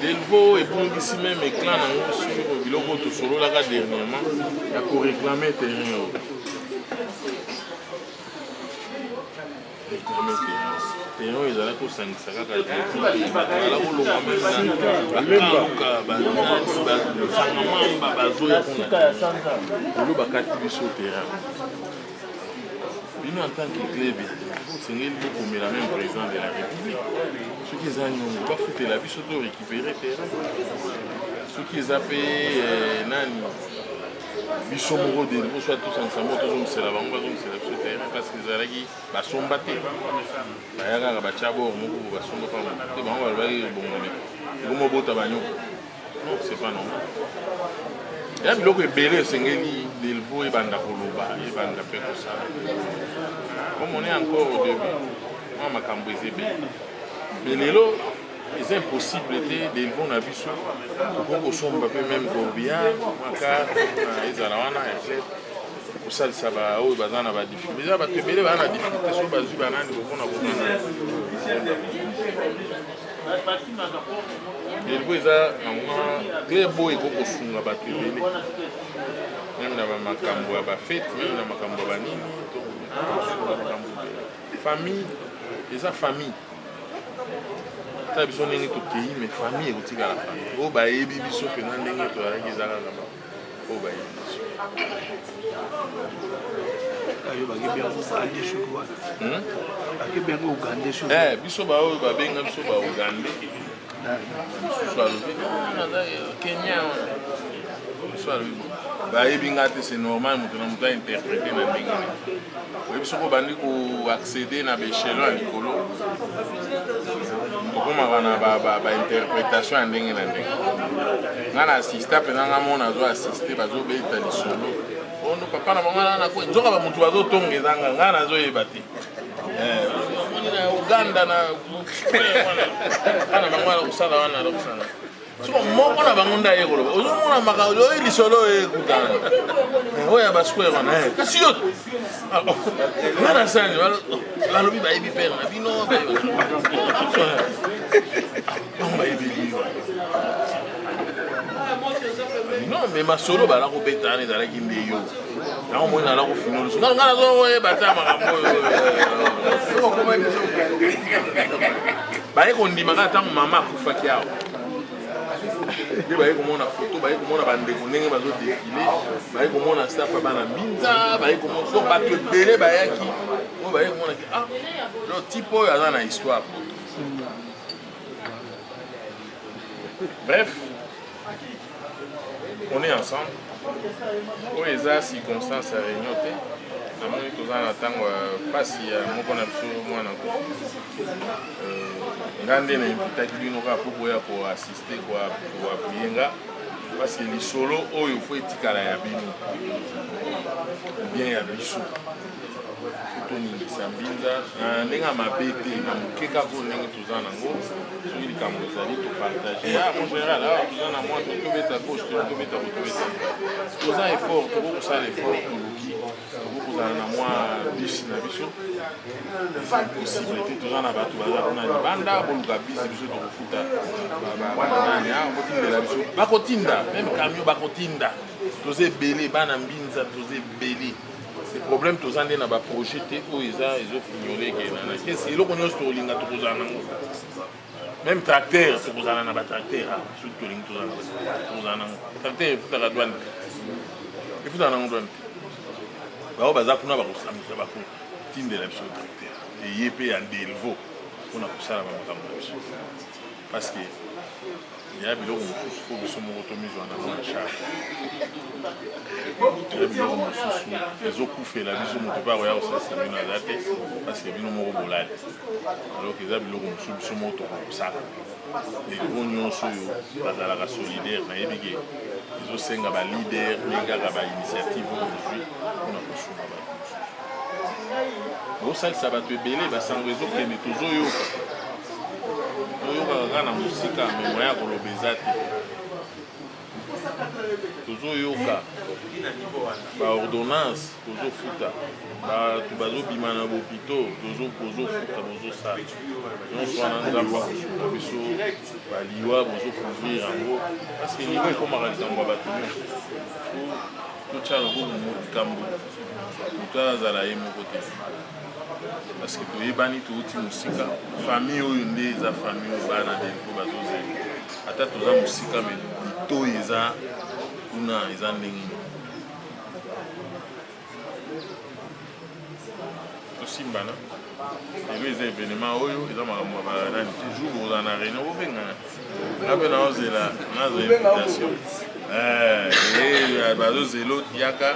delvo ebongisi meme éclat nango sur biloko oyo tosololaka dernièrement ya koréclame terrain oyo terrain oyo ezalaki kosangisa kaka ala kolonga mebakaluka basangamamba bazoya olo bakati biso terrain bino en tant que club osengeli bokomela même président de la république soki eza nyongo bafutela biso to récupérer terrain soki eza mpe nani biso moko delvo soit tosangisa moko tozongisela bango bazongisela biso terrain parce que ezalaki basomba te baya kaka batya bor moko basomba pa te bango balobaki bongome ekomobota banyoko non c'est pas normal ya biloko ebele esengeli delvo ebanda koloba ebanda mpe kosala comme on est encore au début mwa makambo eza ebele mais lelo c'est impossible delvo na biso tokoki kosomba mpe même corbillard maka ezala wana eclet kosalisa oyo baza na badifficulté eza bato ebele baza na difficulté so bazwi banani kokona kokana delvo eza nangwa glebo ekoki kosunga bato ebele meme na bamakambo ya bafete meme na makambo ya banini famille eza famille ta biso ndenge tokei mais famille ekotikala famille oyo bayebi biso mpenza ndenge toyalaki eza kaka oyo bayebi biso biso baoyo babenga biso baugande misusu alobi kenya biso alobi bayebi nga te c'est normal moto na moto ainterprété na ndenge oyebi soko bandi koaccéder na baéchelon ya likolo tokomaka na bainterprétation ya ndenge na ndenge nga na assista mpenza nga mona azo assiste bazobeta lisolo ono papa na bango na kwe nzoka bamotu bazotongezanga nga nazoyeba te omoni na uganda na ana bango ala kosala wana ala kosala soko moko na bango nde aye koloba ozomona makambo oyo lisolo oyo ekutana oyo ya basquare wana kasi yo nga na sani balobi bayebi pere na bino bango bayebi liyo non mais masolo bala kobetana ezalaki nde yo yango moi nala kofina lusu nga nazoyeba ta makambo oyo baye kondimaka ntango mama akufaki awa nde baye komona foto baye komona bandeko ndenge bazodefile baye komona staff bana mbinza baye komona so bato ebele bayaki oyo baye komonaki lo type oyo aza na histoire bref on est ensemble oyo eza circonstance ya réunion te namoni toza na ntango ya mpasi ya moko na biso mwana nga nde na invitaki bino kaka mpo boya koassiste koappuye nga parce que lisolo oyo fo etikala ya bino bien ya biso toningisa mbinza na ndenge ya mabe te na moke kaka ndenge toza nango soki likambo ezali topartage mon général awa toza na mwa tokobeta gauche tokobeta kotobeta toza effort tokokosala effort toluki tokokozala na mwa bus na biso eza impossible te toza na bato baza kuna libanda boluka bisi biso tokofuta bana nani bakotindela biso bakotinda meme camion bakotinda toza ebele bana mbinza toza ebele le problème toza nde na baprojet te oyo ezofignole ekelana kesi eloko nyonso tolinga tokozala nango même tracteur tokozala na batracteur soki tolingi tokozala nango tracteur efutaka douane te efutaka nango douane te bao baza kuna bakosamisa bakotindela biso tracteur eye mpe ya ndelvo mpona kosala bamakambo na biso parce que ya biloko mosusu fo biso moko tomizwa nango na charge ya biloko mosusu ezokufela biso moto mpe akoya kosalisa bino aza te parceke bino moko bolali alors eza biloko mosusu biso moko tokosala egro nyonso oyo bazalaka solidaire nayebi ke ezosenga balider me kaka bainitiative aujourd'hui mpona kosunga bato mosusu osalisa bato ebele basango ezokende tozoyoka tozoyoka kaka na mosika me moya ya koloba eza te tozoyoka baordonnance tozofuta bato bazobima na bopito tozofuta bozosala nyonso wana nzambe akosuka biso baliwa bozocouvrir yango parceke liwa ekomaka likambo ya bato nyonso totya loboko likambo moto azala ye moko te parceke toyebani touti mosika famille oyo nde eza famille oyo bana delfo bazozela ata toza mosika me litoyi eza kuna eza ndenge tosimbana lelo eza événement oyo eza makambo ya banani toujours oza na réunion obengana ngape naozela nazwa invitation bazozela yaka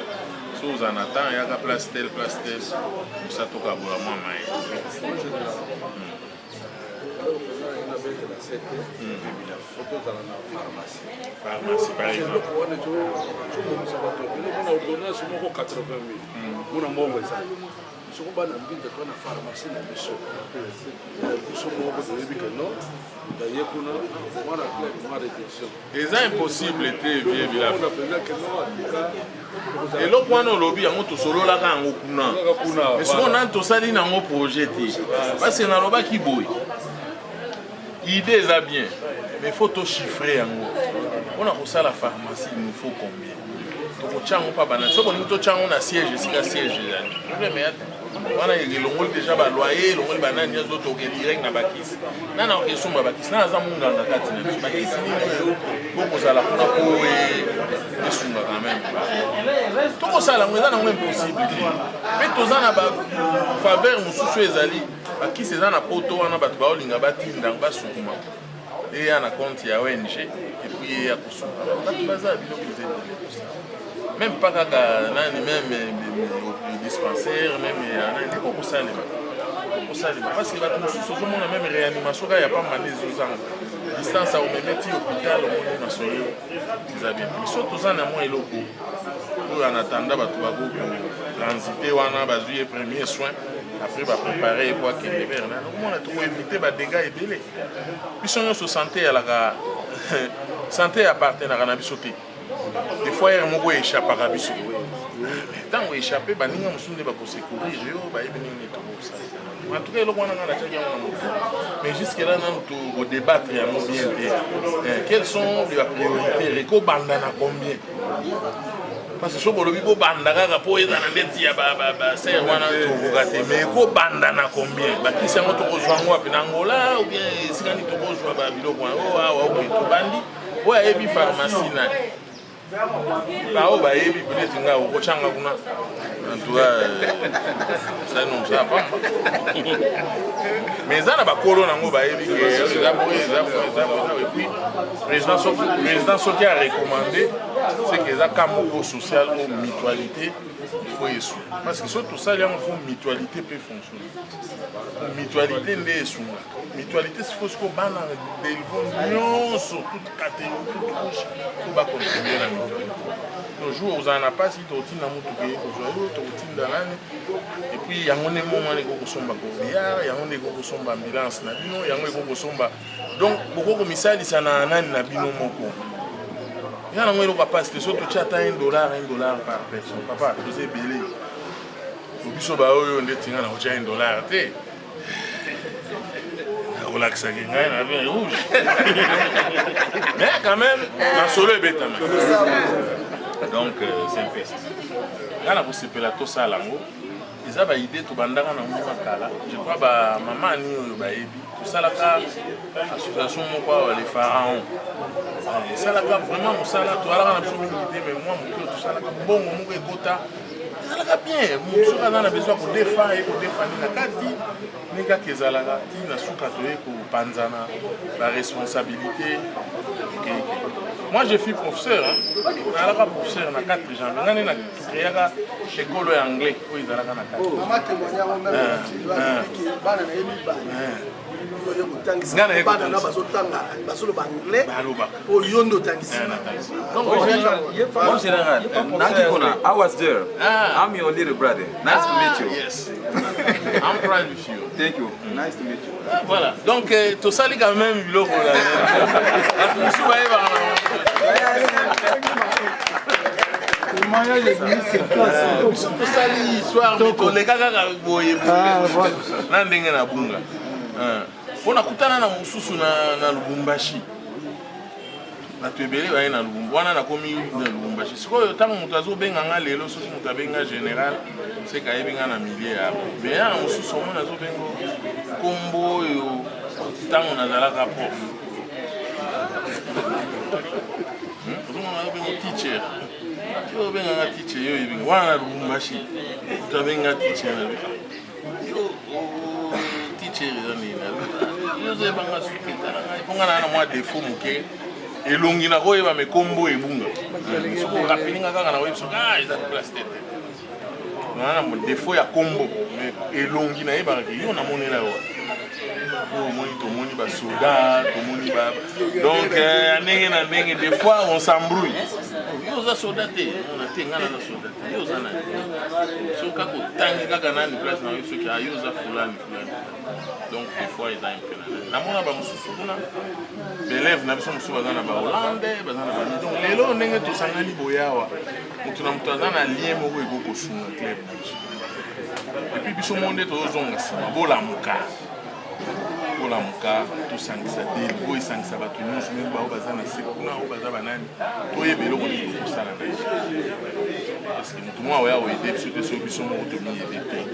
so oza na temps yaka place tel mosa tokabola mwa maye pharmacie par exemple soko bana mbinda twana pharmacie na biso biso moko toyebi ke non daye kuna mwana clair mwa réduction eza impossible te vie bilafo eloko wana olobi yango tosololaka yango kuna mais soko nani tosali nango projet te parce que nalobaki boye idée eza bien mais faut tochiffre yango mpona kosala pharmacie il nous faut combien tokotya yango mpa bana soko olingi totya yango na siège esika siège ezali problème ya te wana elongoli déjà baloyer elongoli banani nyonso toke direct na bakisi nana okesomba bakisi nana aza monganga kati na biso bakisi nini bokozala kuna po esunga quand même tokosala yango eza nango impossible mpe toza na bafaveur mosusu ezali bakisi eza na poto wana bato baolinga batinda yango basukuma eya na compte ya ONG epuis eya kosunga bato baza biloko ezali même pas kaka nani même dispensaire même nani kokosalema parce que bato mosusu ozomona même réanimation kaka ya pamba nde ezozanga distance aomemeti hôpital omoni na solo eza bien biso toza na mwa eloko oyo anatanda bato bakotransite wana bazwi ye premier soin après baprépare po akende vers nani okomona tokoevite badégâts ebele biso nyonso santé eyalaka santé apartenaka na biso te des fois ere moko échappaka biso ntango échappe baninga mosusu nde bakosecourir yo bayebi nini tokosala en tout cas eloko wana nga natiaki yango na moto mais jusque là nanu tokodébattre yango bien te quelles sont les priorités ekobanda na combien parce que soki olobi kobanda kaka mpo eza na ndeti ya basere wana tokoka te mais ekobanda na combien bakisi yango tokozwa yango wapi na Angola ou bien esika nini tokozwa babiloko wana o awa okoki tobandi oyo ayebi pharmacie na bao bayebi peut-être nga okotyanga kuna entoura sanomsa pamba mais eza na bakolo nango bayebi ke eza epuis président soki a recommandé c'est que eza ka moko social o mutualité il faut esu parce que soki tosali yango fo mutualité mpe fonctionne mutualité nde esunga mutualité sifo siko bana delvo nyonso toute catégorie toute couche fo bacontribue na mutualité le jour ozala na mpasi tokotinda motuka ye kozwa yo tokotinda nani epuis yango nde moma nde ekokosomba corbillard yango nde ekokosomba ambulance na bino yango ekokosomba donc bokokomisalisa na nani na bino moko eza nango eloko apasi te so totya ata $1 par personne papa toza ebele biso baoyo nde tinga na kotya $1 te nakolakisaki ngai na vin rouge mais quand même na solo ebetama Donc c'est un peu ça. Quand on s'est pelato ça lango, ils avaient idée tout bandana na mwa kala. Je crois ba maman ni yo ba ebi. Tout ça là ka association quoi les pharaons. Ça là vraiment ça là tout ala na biso idée mais moi mon tout ça là bon mon ekota. Ça là bien, mon tout ça na besoin pour défendre et pour défendre na kati. Nega kezala ti na suka to ko panzana la responsabilité. Moi je suis professeur, hein. Je suis professeur dans 4 janvier. Je suis créé école anglais. Oui, dans la 4. I was there. I'm your little brother. Nice to meet you. Yes. I'm proud of you. Thank you. Nice to meet you. Voilà. Donc, tout ça, quand même, on a kutana na mususu na Lubumbashi. Bato ebele baye na Lubumbashi. Wana na komi na Lubumbashi. Sikoyo tango mutu azobenga nga lelo soki mutu abenga général, c'est ka yebenga na milieu ya. Mais ya na mususu mona azobengo kombo yo tango nazalaka prof. Ozomona azobengo teacher. Yo benga teacher yo yebenga. Wana na Lubumbashi. Mutu abenga teacher na yo. Teacher yo banga suketa ponga na mwa défaut muke elongi na koyeba me kombo ebunga soko rapininga kaka na webso eza place tete na mo défaut ya kombo elongi na yeba ke yo na monela yo moni to moni ba soldat to moni ba donc ndenge na ndenge des fois on s'embrouille yo za soldat te on a tenga na soldat yo za na so kako tangi kaka na ni place na yo so ki yo za fulani donc des fois ils ont un peu na mona ba mususu kuna élève na biso mususu bazana ba Hollande bazana ba donc lelo ndenge to sangani boyawa mutu na mutu azana lien moko ekoko sunga club et puis biso monde to zonga sima bola muka to sangisa delvo isangisa bato nyonso même bao bazana sekuna o bazaba nani to yebelo ko ni ko sala na parce que mutu mwa oya o aider biso te so biso mo to mi aider.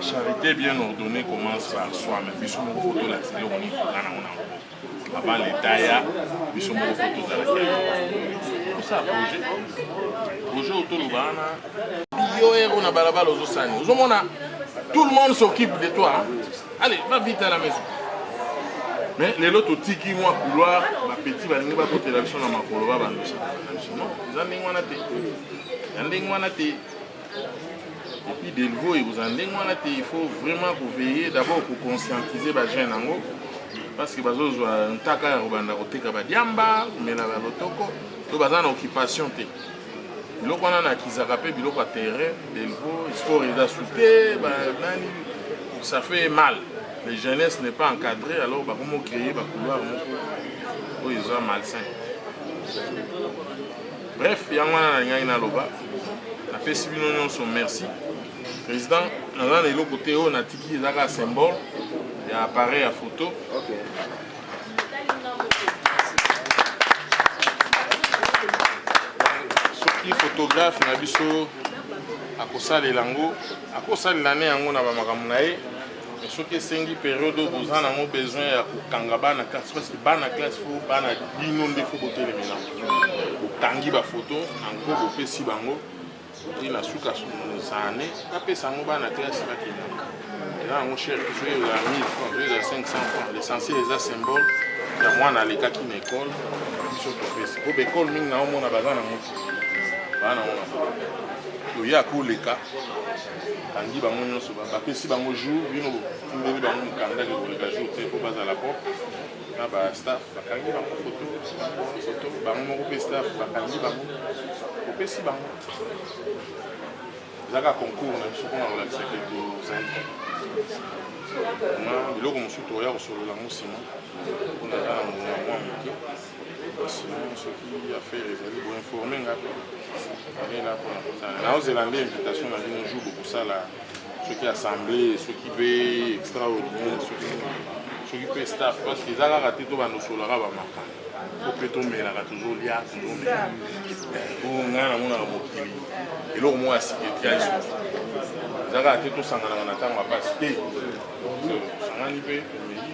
Charité bien ordonnée commence par soi, mais biso mo photo la télé on y va na on avant l'état ya biso mo photo za la télé. Tout ça projet autolubana bio ero na balabala ozosani ozomona tout le monde s'occupe de toi hein? Allez va vite à la maison mais les autres tiki moi couloir ma petit va venir ba côté la biso na makolo ba bando non za ndingwana te et puis delvo et vous en ndingwana te il faut vraiment vous veiller d'abord pour conscientiser ba jeune nango parce que bazozwa ntaka ya robanda koteka ba diamba mela ba lotoko to bazana occupation te biloko wana na kizaka pe biloko ya terrain delvo sport eza souté ba nani ça fait mal. Les jeunesses n'est pas encadrée, alors bah, comment créer bah, couloir où ils sont malsains. Bref, il y a un loba. La festivinon son merci. Président, dans le côté où on a tiki un symbole, il y a un appareil à photo. Ce qui est photographe, on a vu à Kosa de Lango, à Kosa de l'année, on a vu ce qui est une période où vous avez besoin de kangaba na classe parce que bana classe faut bana inondé faut botter les mélanges. Tangi ba photo encore au pesi bango il a suka sané après ça on bana classe ba kina. Là on cherche jouer la 1000 francs, jouer la 500 francs. L'essentiel les symboles ya mwana aleka ki na école sur professeur. Ko école mingi na on a besoin na moto. Bana on a ya ko leka tangi bango nyonso bapesi bango jour bino tindeli bango mokanda koleka jour te po bazala propre na bastaff bakangi bango photo bango moko mpe staff bakangi bango kopesi bango ezaka concours na biso mpona kolakisaka tozali na biloko mosusu toya kosolola yango nsima mpona eza na mona mwa moke sinon soki affaire ezali boinforme nga pe là pour la Nouvelle-Zélande, invitation à venir jouer pour ça là, ceux qui assemblés, ceux qui veulent extraordinaire, ceux soki mpe staff parce que eza kaka te to bandosolaka bamakani po mpe tomelaka tozolia tozomela po ngai namonaka mokili eloko moko ya siketiasi eza kaka te tosanganaka na ntango mapasi te sangani mpe tomeli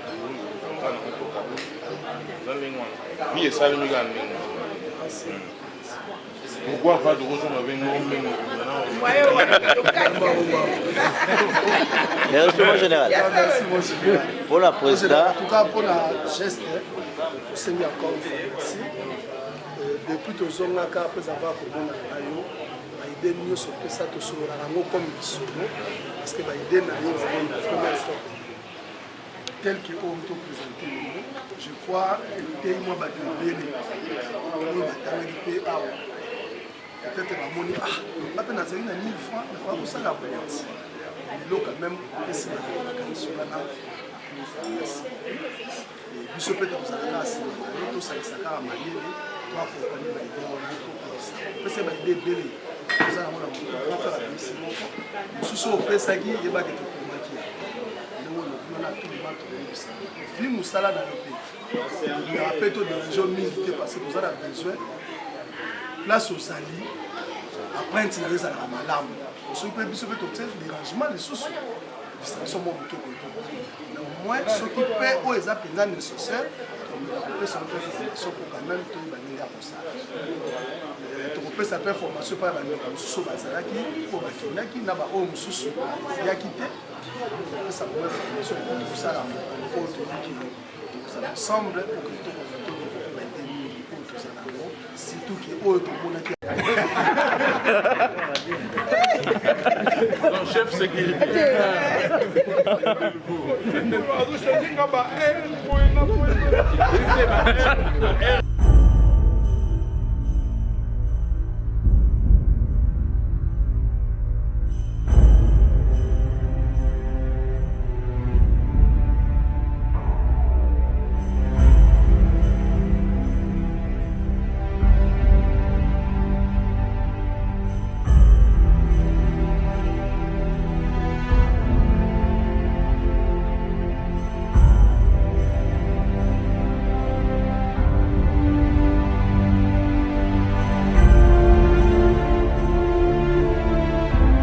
toza na motoka eza ndenge wana vi esalemi kaka ndenge pourquoi pas de rejoindre avec nous Merci mon général. Pour la présidente. En tout cas, pour la geste, c'est mis encore une fois merci. Depuis que nous avons après avoir commis l'idée de nous sortir ça tout sur la comme parce que l'idée n'a rien tel que nous avons présenté. Je crois que nous avons peut-être que nous avons 1000 francs, mais pas pour ça la boîte. Mais là, quand même, c'est la vacances là. Et puis, ce peut-être que vous avez assez. Nous, ça a marié, toi, pour connaître l'idée, on va c'est l'idée belle. Vous allez avoir faire la mission. Nous sommes au Pessagui, il y a des gens qui nous on a tout le monde trouvé ça. Vu nous ça là dans le pays. Il y a peut-être des régions militaires parce que vous avez besoin. Place aux alliés, après un tirage à la malam. Ce qui peut être observé, dérangement des sous. Distraction mon bouquet de tout. Néanmoins, ce qui peut ou les appels nécessaires, on peut s'en faire formation pour quand même tout le monde pour ça. On peut s'en faire formation par la sous Bazaraki, pour qui n'a pas au sous, il a quitté. On peut s'en faire formation pour ça, pour qui ça semble pour que tout le monde surtout qui est haut donc chef sécurité